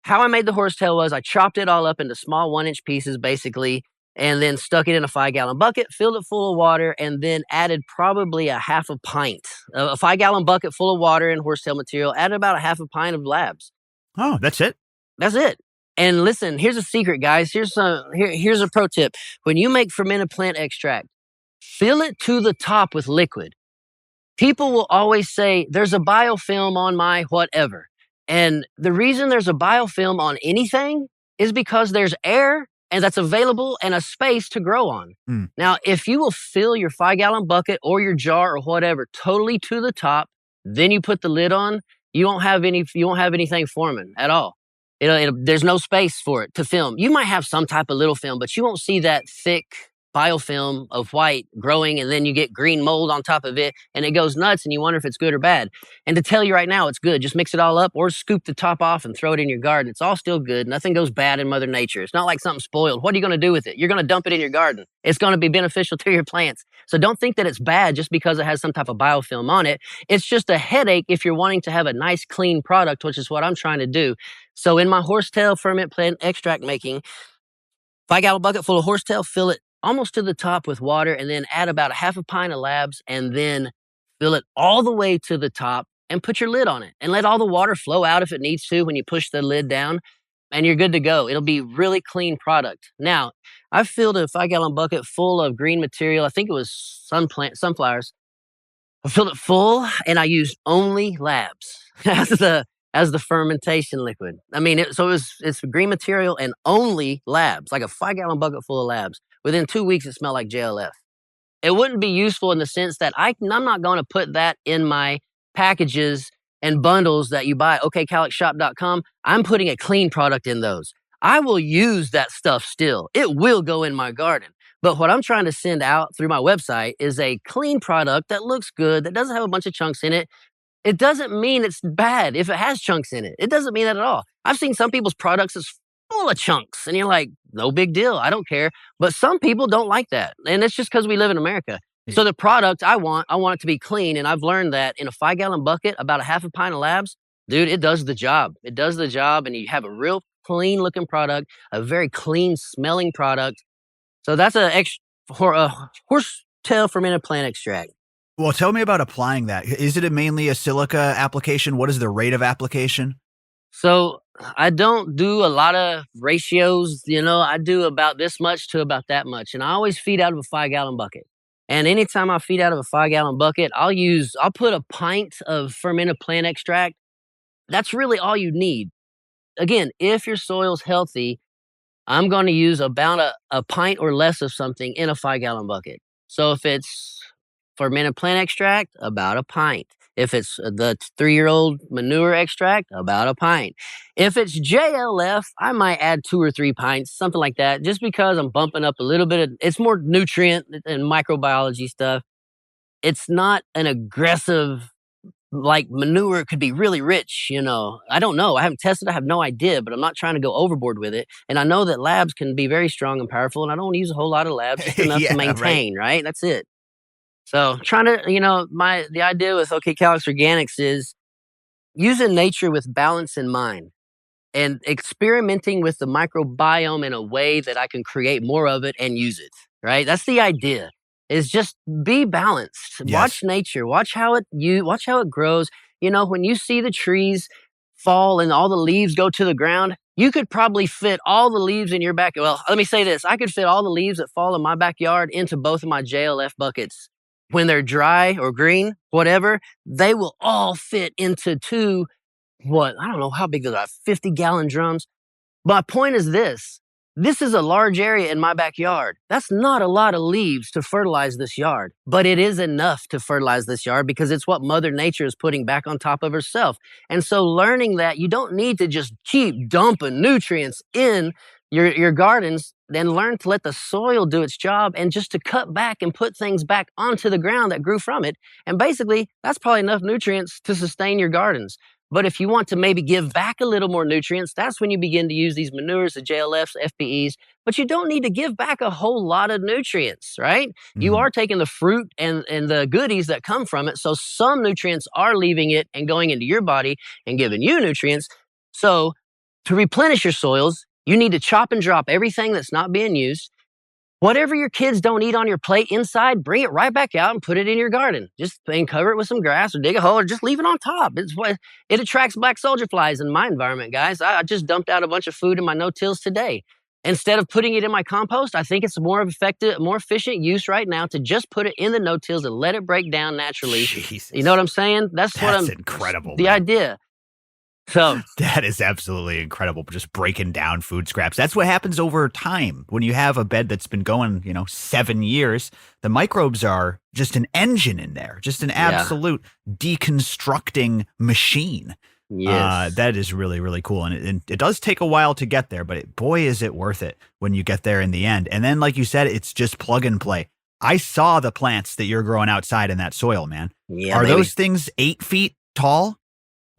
B: How I made the horsetail was I chopped it all up into small 1-inch pieces, basically, and then stuck it in a 5-gallon bucket, filled it full of water, and then added probably a half a pint, a 5-gallon bucket full of water and horsetail material, added about a half a pint of labs.
A: Oh, that's it?
B: That's it. And listen, here's a secret, guys. Here's a pro tip. When you make fermented plant extract, fill it to the top with liquid. People will always say, there's a biofilm on my whatever. And the reason there's a biofilm on anything is because there's air and that's available and a space to grow on.
A: Mm.
B: Now, if you will fill your 5-gallon bucket or your jar or whatever totally to the top, then you put the lid on, you won't have anything forming at all. There's no space for it to film. You might have some type of little film, but you won't see that thick biofilm of white growing, and then you get green mold on top of it and it goes nuts and you wonder if it's good or bad. And to tell you right now, it's good. Just mix it all up or scoop the top off and throw it in your garden. It's all still good. Nothing goes bad in Mother Nature. It's not like something spoiled. What are you going to do with it? You're going to dump it in your garden. It's going to be beneficial to your plants. So don't think that it's bad just because it has some type of biofilm on it. It's just a headache if you're wanting to have a nice, clean product, which is what I'm trying to do. So in my horsetail ferment plant extract making, 5-gallon bucket full of horsetail, fill it almost to the top with water, and then add about a half a pint of labs, and then fill it all the way to the top and put your lid on it and let all the water flow out if it needs to when you push the lid down, and you're good to go. It'll be really clean product. Now, I filled a 5-gallon bucket full of green material. I think it was sunflowers. I filled it full and I used only labs as the fermentation liquid. I mean, it's green material and only labs, like a 5-gallon bucket full of labs. Within 2 weeks, it smelled like JLF. It wouldn't be useful in the sense that I'm not going to put that in my packages and bundles that you buy, OKCalyxshop.com. I'm putting a clean product in those. I will use that stuff still. It will go in my garden. But what I'm trying to send out through my website is a clean product that looks good, that doesn't have a bunch of chunks in it. It doesn't mean it's bad if it has chunks in it. It doesn't mean that at all. I've seen some people's products that's full of chunks, and you're like, no big deal. I don't care. But some people don't like that. And it's just because we live in America.
A: Yeah.
B: So the product I want it to be clean. And I've learned that in a 5-gallon bucket, about a half a pint of labs, dude, it does the job. It does the job. And you have a real clean looking product, a very clean smelling product. So that's a horsetail fermented plant extract.
A: Well, tell me about applying that. Is it mainly a silica application? What is the rate of application?
B: So I don't do a lot of ratios. I do about this much to about that much. And I always feed out of a 5-gallon bucket. And anytime I feed out of a 5-gallon bucket, I'll put a pint of fermented plant extract. That's really all you need. Again, if your soil's healthy, I'm going to use about a pint or less of something in a 5-gallon bucket. So if it's fermented plant extract, about a pint. If it's the 3-year-old manure extract, about a pint. If it's JLF, I might add 2 or 3 pints, something like that, just because I'm bumping up a little bit it's more nutrient and microbiology stuff. It's not an aggressive, like manure could be really rich, I don't know. I haven't tested. I have no idea, but I'm not trying to go overboard with it. And I know that labs can be very strong and powerful, and I don't want to use a whole lot of labs, just enough to maintain, right? That's it. So trying to, the idea with OKCalyxx Organics is using nature with balance in mind and experimenting with the microbiome in a way that I can create more of it and use it, right? That's the idea, is just be balanced.
A: Yes.
B: Watch nature, watch how it grows. When you see the trees fall and all the leaves go to the ground, you could probably fit all the leaves in your backyard. Well, let me say this. I could fit all the leaves that fall in my backyard into both of my JLF buckets. when they're dry or green, whatever, they will all fit into two, I don't know how big those are, 50-gallon drums. My point is this is a large area in my backyard. That's not a lot of leaves to fertilize this yard, but it is enough to fertilize this yard because it's what Mother Nature is putting back on top of herself. And so learning that you don't need to just keep dumping nutrients in your gardens, then learn to let the soil do its job and just to cut back and put things back onto the ground that grew from it. And basically, that's probably enough nutrients to sustain your gardens. But if you want to maybe give back a little more nutrients, that's when you begin to use these manures, the JLFs, FPEs. But you don't need to give back a whole lot of nutrients, right? You are taking the fruit and the goodies that come from it. So some nutrients are leaving it and going into your body and giving you nutrients. So to replenish your soils, you need to chop and drop everything that's not being used. Whatever your kids don't eat on your plate inside, bring it right back out and put it in your garden. Just cover it with some grass or dig a hole or just leave it on top. It attracts black soldier flies in my environment, guys. I just dumped out a bunch of food in my no-tills today. Instead of putting it in my compost, I think it's more effective, more efficient use right now to just put it in the no-tills and let it break down naturally.
A: Jesus.
B: You know what I'm saying? That's
A: incredible.
B: The idea. So
A: that is absolutely incredible. Just breaking down food scraps. That's what happens over time. When you have a bed that's been going, 7 years, the microbes are just an engine in there, just an absolute deconstructing machine.
B: Yes.
A: That is really, really cool. And it does take a while to get there, but boy, is it worth it when you get there in the end. And then, like you said, it's just plug and play. I saw the plants that you're growing outside in that soil, man.
B: Yeah,
A: are those things 8 feet tall?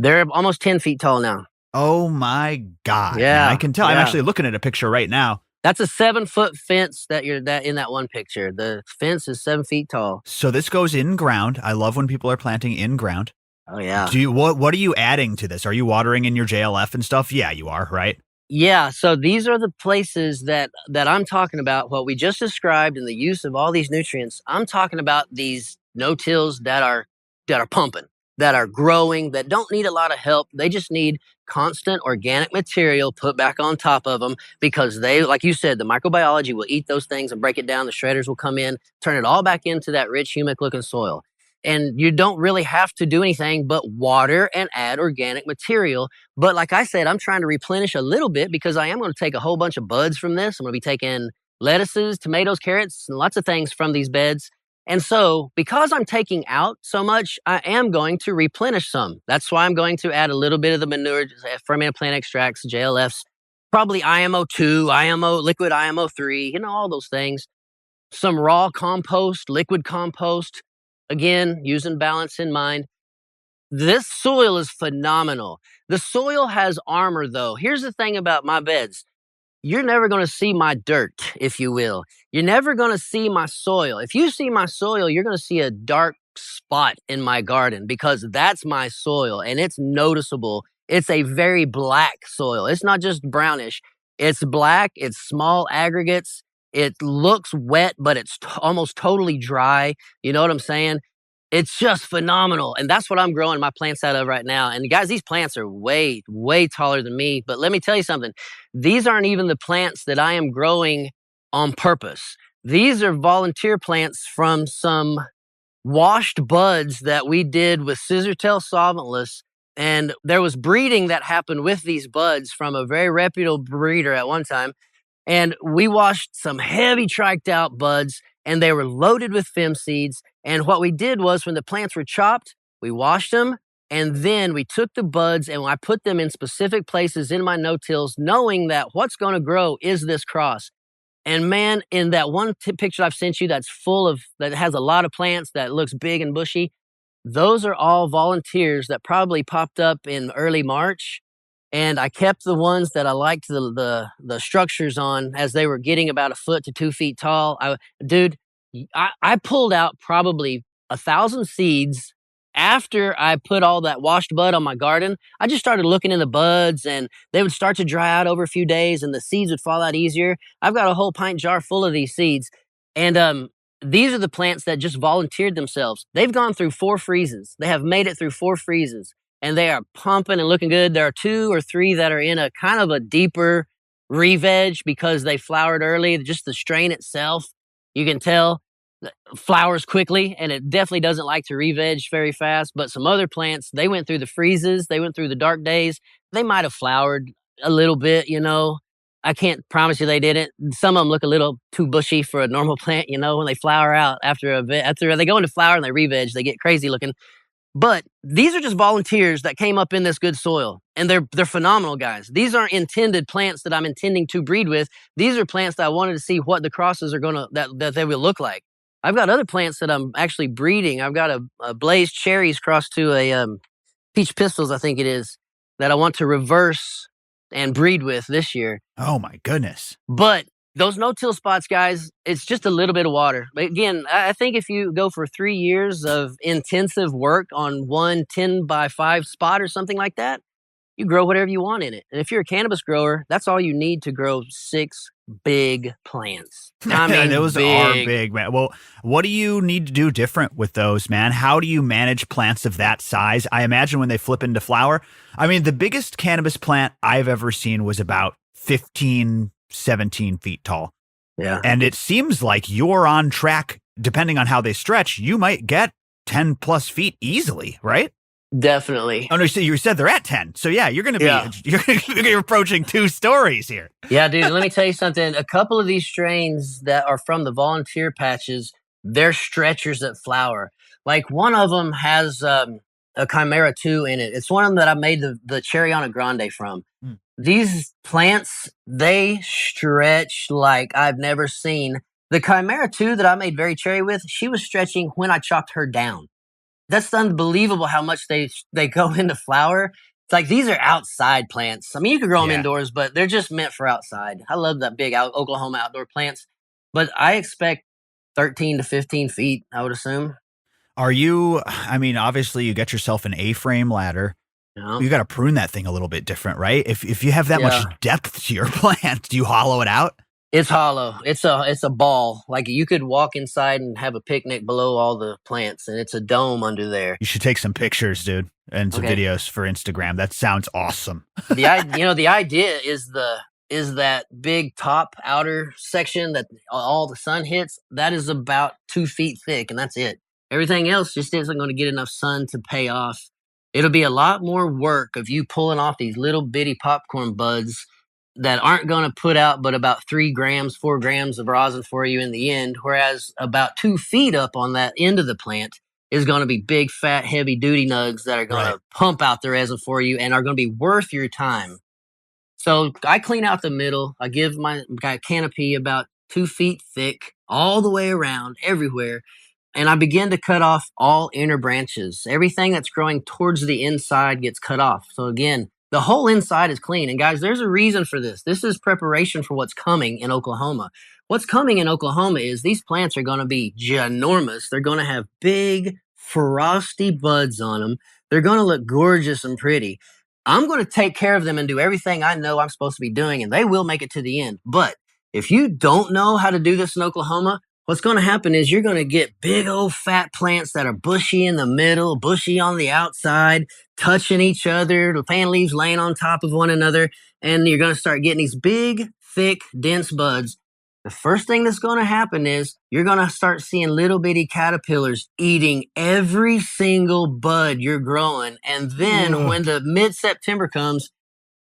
B: They're almost 10 feet tall now.
A: Oh my God.
B: Yeah.
A: Man, I can tell. Yeah. I'm actually looking at a picture right now.
B: That's a 7-foot fence that you're in that one picture. The fence is 7 feet tall.
A: So this goes in ground. I love when people are planting in ground.
B: Oh yeah.
A: What are you adding to this? Are you watering in your JLF and stuff? Yeah, you are, right?
B: Yeah. So these are the places that I'm talking about. What we just described and the use of all these nutrients. I'm talking about these no-tills that are pumping, that are growing, that don't need a lot of help. They just need constant organic material put back on top of them because they, like you said, the microbiology will eat those things and break it down. The shredders will come in, turn it all back into that rich, humic looking soil. And you don't really have to do anything but water and add organic material. But like I said, I'm trying to replenish a little bit because I am going to take a whole bunch of buds from this. I'm going to be taking lettuces, tomatoes, carrots, and lots of things from these beds. And so because I'm taking out so much, I am going to replenish some. That's why I'm going to add a little bit of the manure, fermented plant extracts, JLFs, probably IMO2, liquid IMO3, all those things. Some raw compost, liquid compost, again, using balance in mind. This soil is phenomenal. The soil has armor, though. Here's the thing about my beds. You're never going to see my dirt, if you will. You're never going to see my soil. If you see my soil, you're going to see a dark spot in my garden because that's my soil and it's noticeable. It's a very black soil. It's not just brownish. It's black. It's small aggregates. It looks wet, but it's almost totally dry. You know what I'm saying? It's just phenomenal. And that's what I'm growing my plants out of right now. And guys, these plants are way, way taller than me. But let me tell you something. These aren't even the plants that I am growing on purpose. These are volunteer plants from some washed buds that we did with Horsetail solventless. And there was breeding that happened with these buds from a very reputable breeder at one time. And we washed some heavy triked out buds and they were loaded with fem seeds. And what we did was when the plants were chopped, we washed them. And then we took the buds and I put them in specific places in my no-tills, knowing that what's going to grow is this cross. And man, in that one picture I've sent you that has a lot of plants that looks big and bushy, those are all volunteers that probably popped up in early March. And I kept the ones that I liked the structures on as they were getting about 1 foot to 2 feet tall. I pulled out probably 1,000 seeds after I put all that washed bud on my garden. I just started looking in the buds and they would start to dry out over a few days and the seeds would fall out easier. I've got a whole pint jar full of these seeds. And these are the plants that just volunteered themselves. They've gone through 4 freezes. They have made it through 4 freezes. And they are pumping and looking good. There are 2 or 3 that are in a kind of a deeper re-veg because they flowered early. Just the strain itself, you can tell. flowers quickly, and it definitely doesn't like to re-veg very fast. But some other plants, they went through the freezes, they went through the dark days. They might have flowered a little bit, you know. I can't promise you they didn't. Some of them look a little too bushy for a normal plant, you know. When they flower out after they go into flower and they re-veg, they get crazy looking. But these are just volunteers that came up in this good soil, and they're phenomenal guys. These aren't intended plants that I'm intending to breed with. These are plants that I wanted to see what the crosses are gonna that they will look like. I've got other plants that I'm actually breeding. I've got a blazed cherries crossed to a peach pistols, I think it is, that I want to reverse and breed with this year.
A: Oh my goodness.
B: But those no-till spots, guys, it's just a little bit of water. But again, I think if you go for 3 years of intensive work on one 10 by 5 spot or something like that, you grow whatever you want in it. And if you're a cannabis grower, that's all you need to grow 6 big plants. I mean,
A: those are big, man. Well, what do you need to do different with those, man? How do you manage plants of that size? I imagine when they flip into flower, I mean, the biggest cannabis plant I've ever seen was about 15, 17 feet tall.
B: Yeah.
A: And it seems like you're on track, depending on how they stretch, you might get 10 plus feet easily, right?
B: Definitely.
A: Oh, no, you said they're at 10. So yeah, you're going to be, you're approaching 2 stories here.
B: Yeah, dude, let me tell you something. A couple of these strains that are from the volunteer patches, they're stretchers that flower. Like one of them has a Chimera 2 in it. It's one of them that I made the Cherryana Grande from. These plants, they stretch like I've never seen. The Chimera 2 that I made Very Cherry with, she was stretching when I chopped her down. That's unbelievable how much they go into flower. It's like these are outside plants. I mean, you could grow them indoors, but they're just meant for outside. I love that big Oklahoma outdoor plants, but I expect 13 to 15 feet, I would assume.
A: Are you, I mean, obviously you get yourself an A-frame ladder. You got to prune that thing a little bit different, right? If you have that much depth to your plant, do you hollow it out?
B: It's hollow. It's a ball. Like you could walk inside and have a picnic below all the plants, and it's a dome under there.
A: You should take some pictures, dude, and some videos for Instagram. That sounds awesome.
B: The idea is that big top outer section that all the sun hits. That is about 2 feet thick, and that's it. Everything else just isn't going to get enough sun to pay off. It'll be a lot more work of you pulling off these little bitty popcorn buds that aren't going to put out but about 3 grams, 4 grams of rosin for you in the end, whereas about 2 feet up on that end of the plant is going to be big, fat, heavy-duty nugs that are going to pump out the resin for you and are going to be worth your time. So I clean out the middle. I give my canopy about 2 feet thick all the way around, everywhere. And I begin to cut off all inner branches. Everything that's growing towards the inside gets cut off. So again, the whole inside is clean. And guys, there's a reason for this. This is preparation for what's coming in Oklahoma. What's coming in Oklahoma is these plants are going to be ginormous. They're going to have big, frosty buds on them. They're going to look gorgeous and pretty. I'm going to take care of them and do everything I know I'm supposed to be doing, and they will make it to the end. But if you don't know how to do this in Oklahoma, what's going to happen is you're going to get big old fat plants that are bushy in the middle, bushy on the outside, touching each other, the fan leaves laying on top of one another, and you're going to start getting these big, thick, dense buds. The first thing that's going to happen is you're going to start seeing little bitty caterpillars eating every single bud you're growing. And then when the mid-September comes,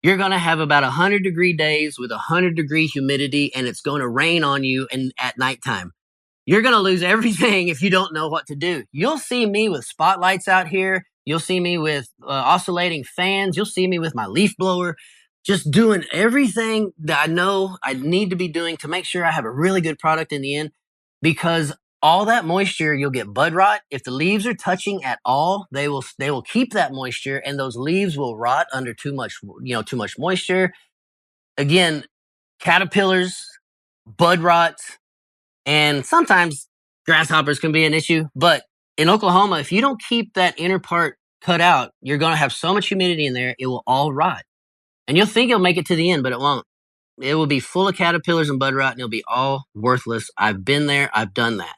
B: you're going to have about 100-degree days with 100-degree humidity, and it's going to rain on you at nighttime. You're going to lose everything if you don't know what to do. You'll see me with spotlights out here. You'll see me with oscillating fans. You'll see me with my leaf blower, just doing everything that I know I need to be doing to make sure I have a really good product in the end. Because all that moisture, you'll get bud rot. If the leaves are touching at all, they will keep that moisture, and those leaves will rot under too much moisture. Again, caterpillars, bud rot, and sometimes grasshoppers can be an issue. But in Oklahoma, if you don't keep that inner part cut out, you're going to have so much humidity in there, it will all rot. And you'll think it'll make it to the end, but it won't. It will be full of caterpillars and bud rot, and it'll be all worthless. I've been there. I've done that.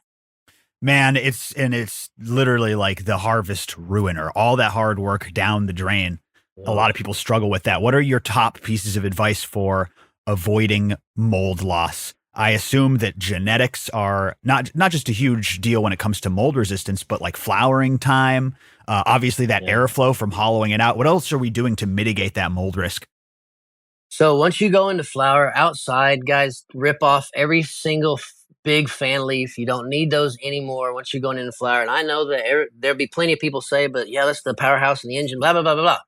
A: Man, it's literally like the harvest ruiner. All that hard work down the drain. A lot of people struggle with that. What are your top pieces of advice for avoiding mold loss? I assume that genetics are not just a huge deal when it comes to mold resistance, but like flowering time. Obviously, that
B: Yeah.
A: airflow from hollowing it out. What else are we doing to mitigate that mold risk?
B: So once you go into flower outside, guys, rip off every single big fan leaf. You don't need those anymore once you're going into flower. And I know that there'll be plenty of people say, but yeah, that's the powerhouse in the engine, blah, blah, blah, blah, blah.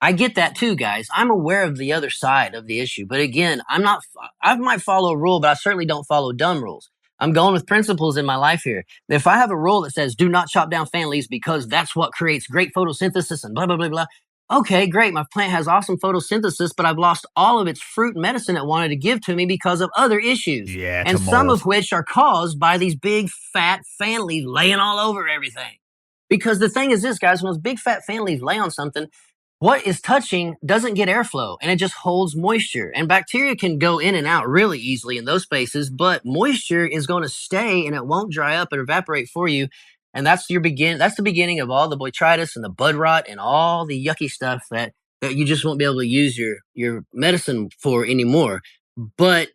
B: I get that too, guys. I'm aware of the other side of the issue. But again, I might follow a rule, but I certainly don't follow dumb rules. I'm going with principles in my life here. If I have a rule that says do not chop down fan leaves because that's what creates great photosynthesis and blah, blah, blah, blah. Okay, great. My plant has awesome photosynthesis, but I've lost all of its fruit and medicine it wanted to give to me because of other issues.
A: Yeah, to
B: And some of
A: mold.
B: which are caused by these big fat fan leaves laying all over everything. Because the thing is this, guys, when those big fat fan leaves lay on something, what is touching doesn't get airflow and it just holds moisture. And bacteria can go in and out really easily in those spaces, but moisture is going to stay and it won't dry up and evaporate for you. And that's that's the beginning of all the botrytis and the bud rot and all the yucky stuff that you just won't be able to use your medicine for anymore. But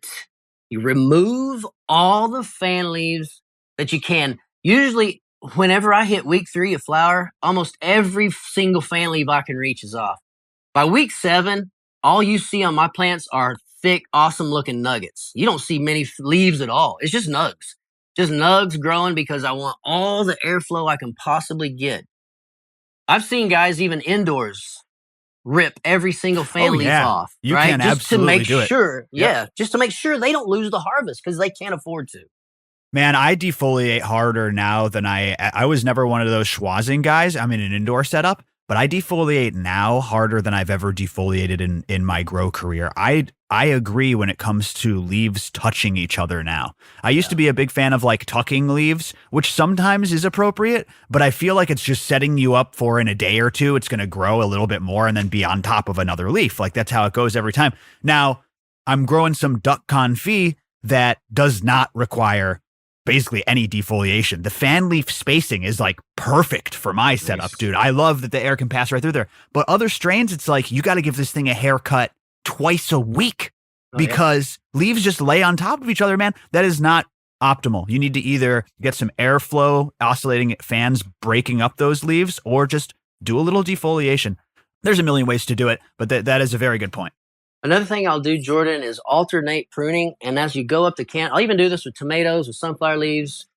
B: you remove all the fan leaves that you can. Usually whenever I hit week 3 of flower, almost every single fan leaf I can reach is off. By week 7, all you see on my plants are thick, awesome looking nuggets. You don't see many leaves at all. It's just nugs. Just nugs growing because I want all the airflow I can possibly get. I've seen guys even indoors rip every single
A: Oh
B: fan leaf
A: yeah,
B: off,
A: you
B: right?
A: can
B: Just to make
A: absolutely do it.
B: sure,
A: Yep.
B: just to make sure they don't lose the harvest because they can't afford to.
A: Man, I defoliate harder now than I was never one of those schwazzing guys. I'm in an indoor setup, but I defoliate now harder than I've ever defoliated in my grow career. I agree when it comes to leaves touching each other now. I used to be a big fan of like tucking leaves, which sometimes is appropriate, but I feel like it's just setting you up for in a day or two, it's going to grow a little bit more and then be on top of another leaf. Like that's how it goes every time. Now, I'm growing some duck confit that does not require basically any defoliation. The fan leaf spacing is like perfect for my setup, dude. I love that the air can pass right through there. But other strains, it's like you got to give this thing a haircut twice a week because leaves just lay on top of each other, man. That is not optimal. You need to either get some airflow, oscillating fans breaking up those leaves, or just do a little defoliation. There's a million ways to do it, but that is a very good point.
B: Another thing I'll do, Jordan, is alternate pruning. And as you go up the can, I'll even do this with tomatoes, with sunflower leaves.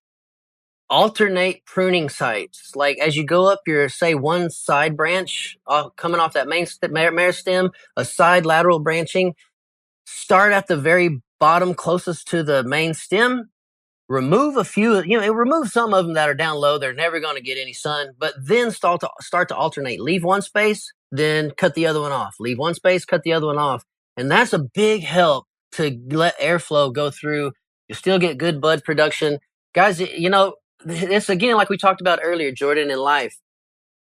B: Alternate pruning sites. Like as you go up your, say, one side branch coming off that main meristem, a side lateral branching, start at the very bottom closest to the main stem. Remove a few, remove some of them that are down low. They're never going to get any sun, but then start to alternate. Leave one space, then cut the other one off. Leave one space, cut the other one off. And that's a big help to let airflow go through. You still get good bud production. Guys, it's again, like we talked about earlier, Jordan, in life,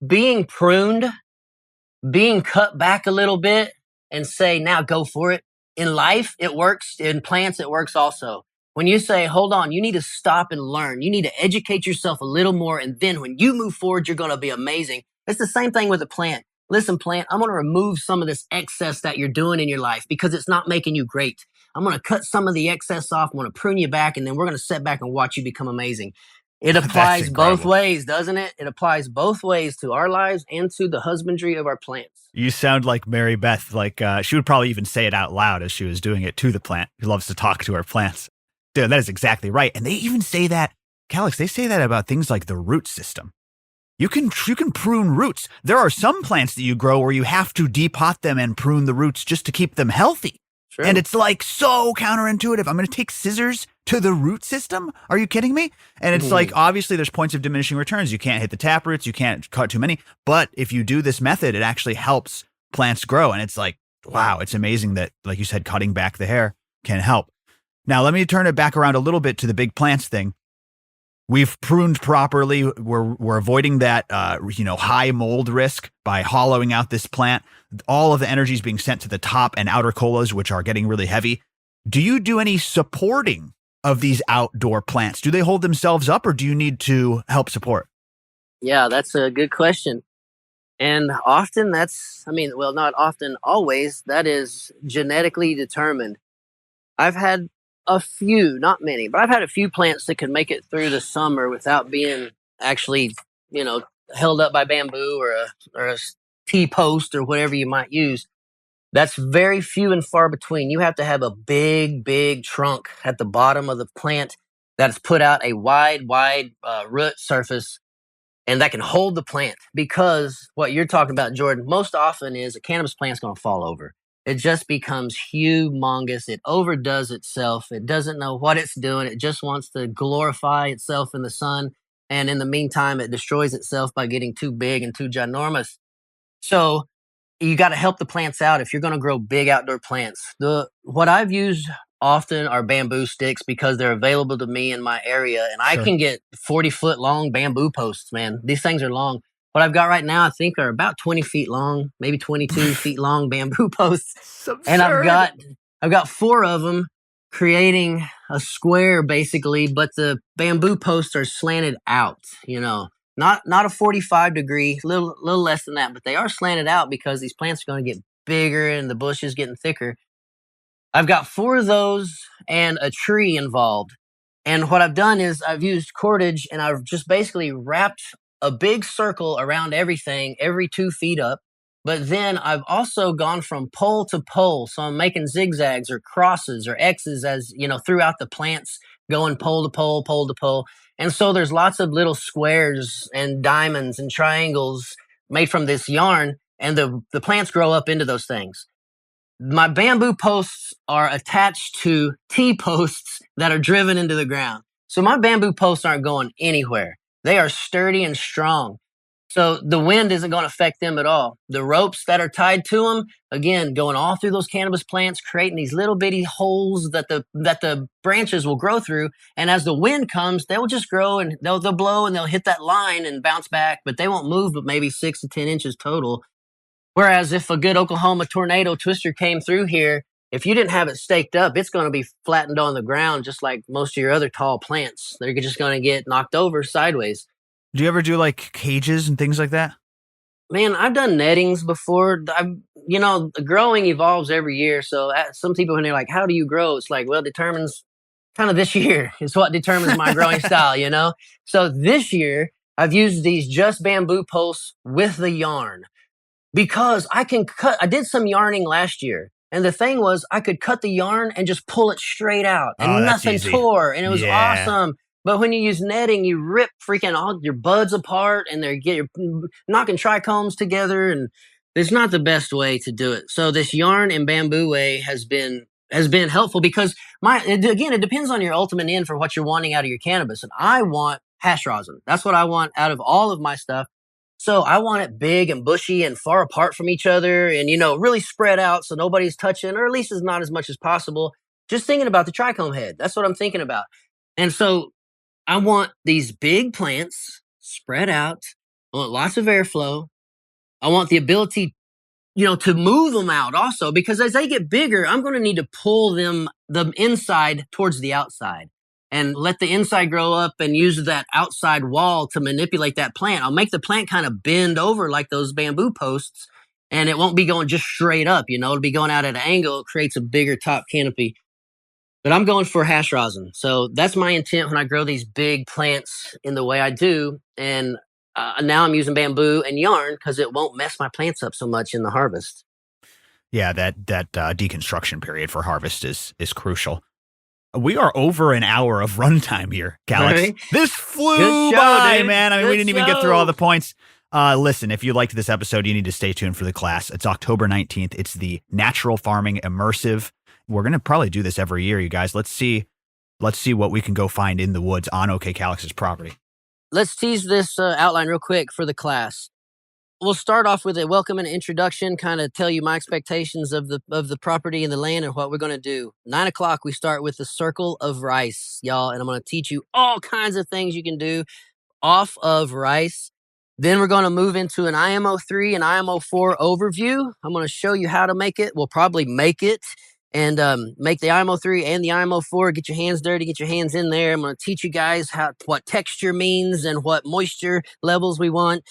B: being pruned, being cut back a little bit and say, now go for it. In life, it works. In plants, it works also. When you say, hold on, you need to stop and learn. You need to educate yourself a little more. And then when you move forward, you're going to be amazing. It's the same thing with a plant. Listen, plant, I'm going to remove some of this excess that you're doing in your life because it's not making you great. I'm going to cut some of the excess off. I'm going to prune you back, and then we're going to sit back and watch you become amazing. It
A: That's
B: applies both
A: incredible.
B: ways, doesn't it? It applies both ways to our lives and to the husbandry of our plants.
A: You sound like Mary Beth. Like she would probably even say it out loud as she was doing it to the plant. Who loves to talk to her plants. Dude, that is exactly right. And they even say that, Calyxx, they say that about things like the root system. You can prune roots. There are some plants that you grow where you have to depot them and prune the roots just to keep them healthy.
B: True.
A: And it's like so counterintuitive. I'm going to take scissors to the root system. Are you kidding me? And it's like, obviously there's points of diminishing returns. You can't hit the tap roots. You can't cut too many. But if you do this method, it actually helps plants grow. And it's like, wow, it's amazing that, like you said, cutting back the hair can help. Now, let me turn it back around a little bit to the big plants thing. We've pruned properly. We're avoiding that, high mold risk by hollowing out this plant. All of the energy is being sent to the top and outer colas, which are getting really heavy. Do you do any supporting of these outdoor plants? Do they hold themselves up, or do you need to help support?
B: Yeah, that's a good question. And often not often, always, that is genetically determined. I've had A few, not many, but I've had a few plants that can make it through the summer without being actually, held up by bamboo or a T-post or whatever you might use. That's very few and far between. You have to have a big, big trunk at the bottom of the plant that's put out a wide root surface and that can hold the plant, because what you're talking about, Jordan, most often is a cannabis plant's going to fall over. It just becomes humongous. It overdoes itself. It doesn't know what it's doing. It just wants to glorify itself in the sun. And in the meantime, it destroys itself by getting too big and too ginormous. So you got to help the plants out if you're going to grow big outdoor plants. What I've used often are bamboo sticks because they're available to me in my area, and I can get 40-foot long bamboo posts, man. These things are long. What I've got right now, I think, are about 20 feet long, maybe 22 feet long bamboo posts. And I've got 4 of them creating a square basically, but the bamboo posts are slanted out, not a 45-degree, little less than that, but they are slanted out because these plants are going to get bigger and the bush is getting thicker. I've got 4 of those and a tree involved. And what I've done is I've used cordage and I've just basically wrapped a big circle around everything every 2 feet up. But then I've also gone from pole to pole. So I'm making zigzags or crosses or X's throughout the plants, going pole to pole, pole to pole. And so there's lots of little squares and diamonds and triangles made from this yarn. And the plants grow up into those things. My bamboo posts are attached to T-posts that are driven into the ground. So my bamboo posts aren't going anywhere. They are sturdy and strong. So the wind isn't going to affect them at all. The ropes that are tied to them, again, going all through those cannabis plants, creating these little bitty holes that the branches will grow through. And as the wind comes, they'll just grow and they'll blow and they'll hit that line and bounce back, but they won't move but maybe 6 to 10 inches total. Whereas if a good Oklahoma tornado twister came through here, if you didn't have it staked up, it's going to be flattened on the ground just like most of your other tall plants. They're just going to get knocked over sideways.
A: Do you ever do like cages and things like that?
B: Man, I've done nettings before. Growing evolves every year. So some people, when they're like, how do you grow? It's like, well, it determines kind of this year is what determines my growing style, So this year I've used these just bamboo posts with the yarn. Because I did some yarning last year. And the thing was, I could cut the yarn and just pull it straight out. And nothing tore. And it was awesome. But when you use netting, you rip freaking all your buds apart and you're knocking trichomes together. And it's not the best way to do it. So this yarn and bamboo way has been helpful because it depends on your ultimate end for what you're wanting out of your cannabis. And I want hash rosin. That's what I want out of all of my stuff. So I want it big and bushy and far apart from each other and, really spread out so nobody's touching, or at least as not as much as possible. Just thinking about the trichome head. That's what I'm thinking about. And so I want these big plants spread out. I want lots of airflow. I want the ability, to move them out also, because as they get bigger, I'm going to need to pull the inside towards the outside. And let the inside grow up and use that outside wall to manipulate that plant. I'll make the plant kind of bend over like those bamboo posts, and it won't be going just straight up, it'll be going out at an angle. It creates a bigger top canopy. But I'm going for hash rosin. So that's my intent when I grow these big plants in the way I do. And now I'm using bamboo and yarn because it won't mess my plants up so much in the harvest.
A: Yeah, that deconstruction period for harvest is crucial. We are over an hour of runtime here, Calyxx. Right. This flew by, dude. Man. I mean, we didn't even get through all the points. Listen, if you liked this episode, you need to stay tuned for the class. It's October 19th. It's the Natural Farming Immersive. We're going to probably do this every year, you guys. Let's see what we can go find in the woods on OKCalyxx's property.
B: Let's tease this outline real quick for the class. We'll start off with a welcome and introduction, kind of tell you my expectations of the property and the land and what we're going to do. 9 o'clock, we start with the circle of rice, y'all, and I'm going to teach you all kinds of things you can do off of rice. Then we're going to move into an IMO 3 and IMO 4 overview. I'm going to show you how to make it. We'll probably make it and make the IMO 3 and the IMO 4. Get your hands dirty, get your hands in there. I'm going to teach you guys what texture means and what moisture levels we want.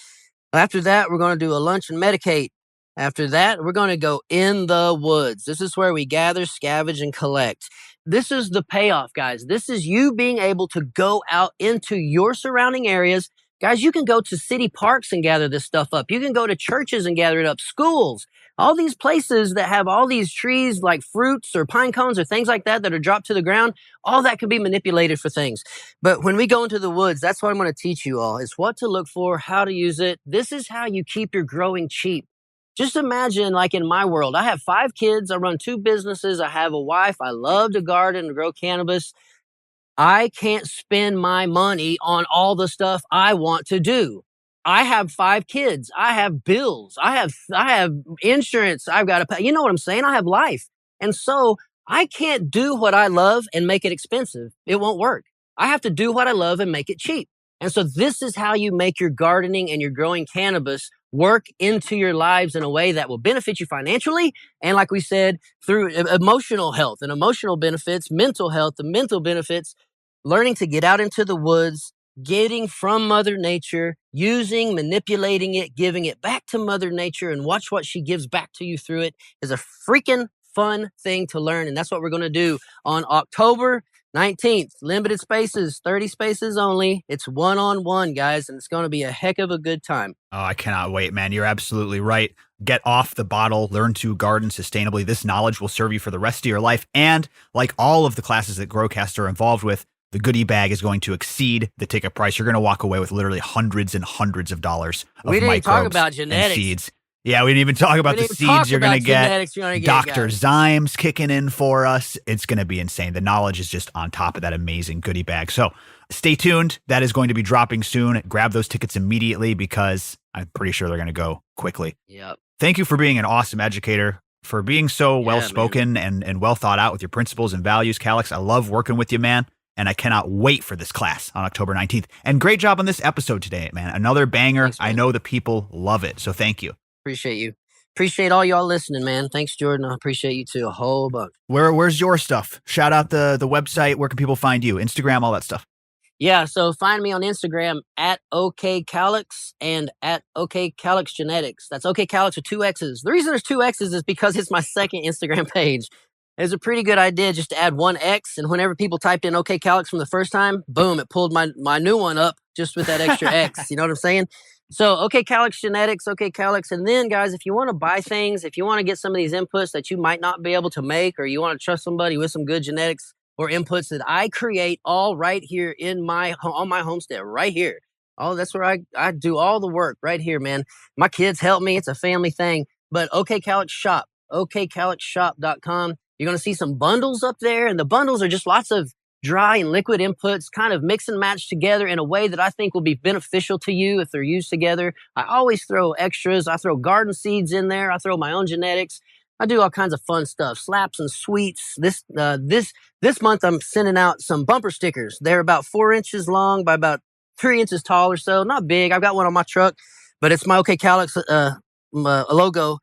B: After that, we're going to do a lunch and medicate. After that, we're going to go in the woods. This is where we gather, scavenge, and collect. This is the payoff, guys. This is you being able to go out into your surrounding areas. Guys, you can go to city parks and gather this stuff up. You can go to churches and gather it up, schools, all these places that have all these trees like fruits or pine cones or things like that that are dropped to the ground. All that can be manipulated for things. But when we go into the woods, that's what I'm going to teach you all is what to look for, how to use it. This is how you keep your growing cheap. Just imagine, like in my world, I have 5 kids. I run 2 businesses. I have a wife. I love to garden and grow cannabis. I can't spend my money on all the stuff I want to do. I have 5 kids. I have bills. I have insurance. I've got to pay. You know what I'm saying? I have life. And so I can't do what I love and make it expensive. It won't work. I have to do what I love and make it cheap. And so this is how you make your gardening and your growing cannabis work into your lives in a way that will benefit you financially. And like we said, through emotional health and emotional benefits, mental health, the mental benefits, learning to get out into the woods, getting from Mother Nature, using, manipulating it, giving it back to Mother Nature, and watch what she gives back to you through it is a freaking fun thing to learn. And that's what we're going to do on October 19th. Limited spaces, 30 spaces only. It's one-on-one, guys, and it's going to be a heck of a good time.
A: Oh, I cannot wait, man. You're absolutely right. Get off the bottle, learn to garden sustainably. This knowledge will serve you for the rest of your life. And like all of the classes that GrowCast are involved with, the goodie bag is going to exceed the ticket price. You're going to walk away with literally hundreds and hundreds of dollars of
B: we didn't
A: microbes
B: talk about genetics.
A: and seeds. Yeah, we didn't even talk about the seeds you're going to get. Dr. Zymes kicking in for us. It's going to be insane. The knowledge is just on top of that amazing goodie bag. So stay tuned. That is going to be dropping soon. Grab those tickets immediately because I'm pretty sure they're going to go quickly.
B: Yep.
A: Thank you for being an awesome educator, for being so well-spoken and well thought out with your principles and values, Calyxx. I love working with you, man. And I cannot wait for this class on October 19th. And great job on this episode today, man. Another banger. Thanks, I know the people love it. So thank you.
B: Appreciate you. Appreciate all y'all listening, man. Thanks, Jordan. I appreciate you too a whole bunch.
A: Where's your stuff? Shout out the website. Where can people find you? Instagram, all that stuff.
B: Yeah, so find me on Instagram at OKCalyxx and at OKCalyxx Genetics. That's OKCalyxx with 2 X's. The reason there's 2 X's is because it's my second Instagram page. It was a pretty good idea just to add 1 X, and whenever people typed in OKCalyxx from the first time, boom, it pulled my new one up just with that extra X. You know what I'm saying? So OKCalyxx Genetics, OKCalyxx. And then, guys, if you want to buy things, if you want to get some of these inputs that you might not be able to make, or you want to trust somebody with some good genetics or inputs that I create all right here on my homestead, right here. Oh, that's where I do all the work right here, man. My kids help me. It's a family thing. But OKCalyxx Shop, OKCalyxxshop.com. You're going to see some bundles up there, and the bundles are just lots of dry and liquid inputs kind of mix and match together in a way that I think will be beneficial to you if they're used together. I always throw extras. I throw garden seeds in there. I throw my own genetics. I do all kinds of fun stuff, slaps and sweets. This month I'm sending out some bumper stickers. They're about 4 inches long by about 3 inches tall or so. Not big. I've got one on my truck, but it's my OKCalyxx logo,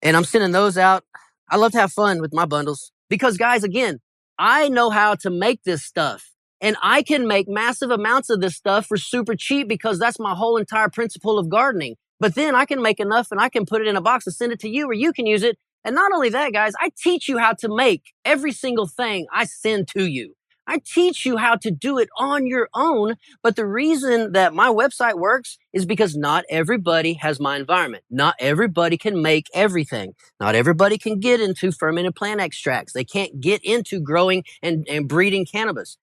B: and I'm sending those out. I love to have fun with my bundles because, guys, again, I know how to make this stuff, and I can make massive amounts of this stuff for super cheap because that's my whole entire principle of gardening. But then I can make enough and I can put it in a box and send it to you where you can use it. And not only that, guys, I teach you how to make every single thing I send to you. I teach you how to do it on your own. But the reason that my website works is because not everybody has my environment. Not everybody can make everything. Not everybody can get into fermented plant extracts. They can't get into growing and breeding cannabis.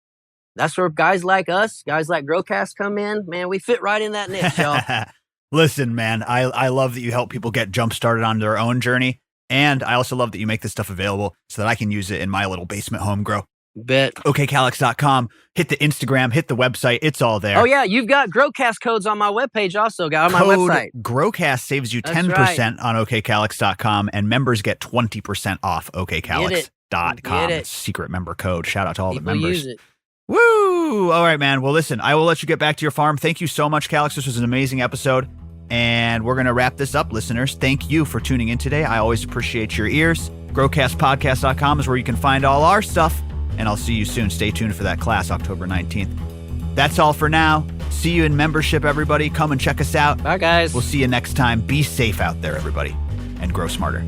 B: That's where guys like us, guys like GrowCast come in. Man, we fit right in that niche, y'all.
A: Listen, man, I love that you help people get jump started on their own journey. And I also love that you make this stuff available so that I can use it in my little basement home grow.
B: Bet.
A: OKCalyxx.com. Hit the Instagram, hit the website. It's all there.
B: Oh, yeah. You've got GrowCast codes on my webpage also, guys, on my website.
A: GrowCast saves you 10% on OKCalyxx.com, and members get 20% off OKCalyxx.com. It's a secret member code. Shout out to all the members.
B: Use it.
A: Woo! All right, man. Well, listen, I will let you get back to your farm. Thank you so much, Calyxx. This was an amazing episode. And we're going to wrap this up, listeners. Thank you for tuning in today. I always appreciate your ears. GrowCastPodcast.com is where you can find all our stuff. And I'll see you soon. Stay tuned for that class, October 19th. That's all for now. See you in membership, everybody. Come and check us out.
B: Bye, guys.
A: We'll see you next time. Be safe out there, everybody. and grow smarter.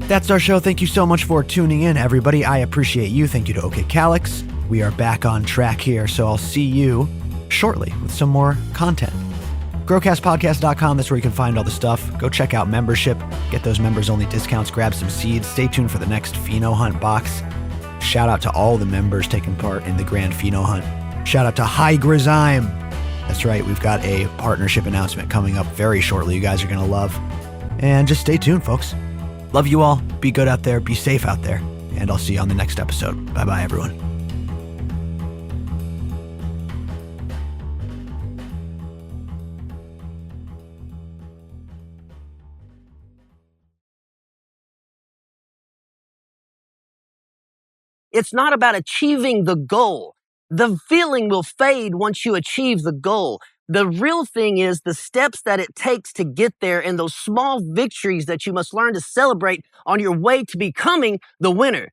A: That's our show. Thank you so much for tuning in, everybody. I appreciate you. Thank you to OKCalyxx. We are back on track here, so I'll see you shortly with some more content. GrowcastPodcast.com, that's where you can find all the stuff. Go check out membership, get those members-only discounts, grab some seeds. Stay tuned for the next Pheno Hunt box. Shout out to all the members taking part in the Grand Pheno Hunt. Shout out to High Grizyme. That's right, we've got a partnership announcement coming up very shortly you guys are going to love. And just stay tuned, folks. Love you all. Be good out there. Be safe out there. And I'll see you on the next episode. Bye-bye, everyone.
B: It's not about achieving the goal. The feeling will fade once you achieve the goal. The real thing is the steps that it takes to get there and those small victories that you must learn to celebrate on your way to becoming the winner.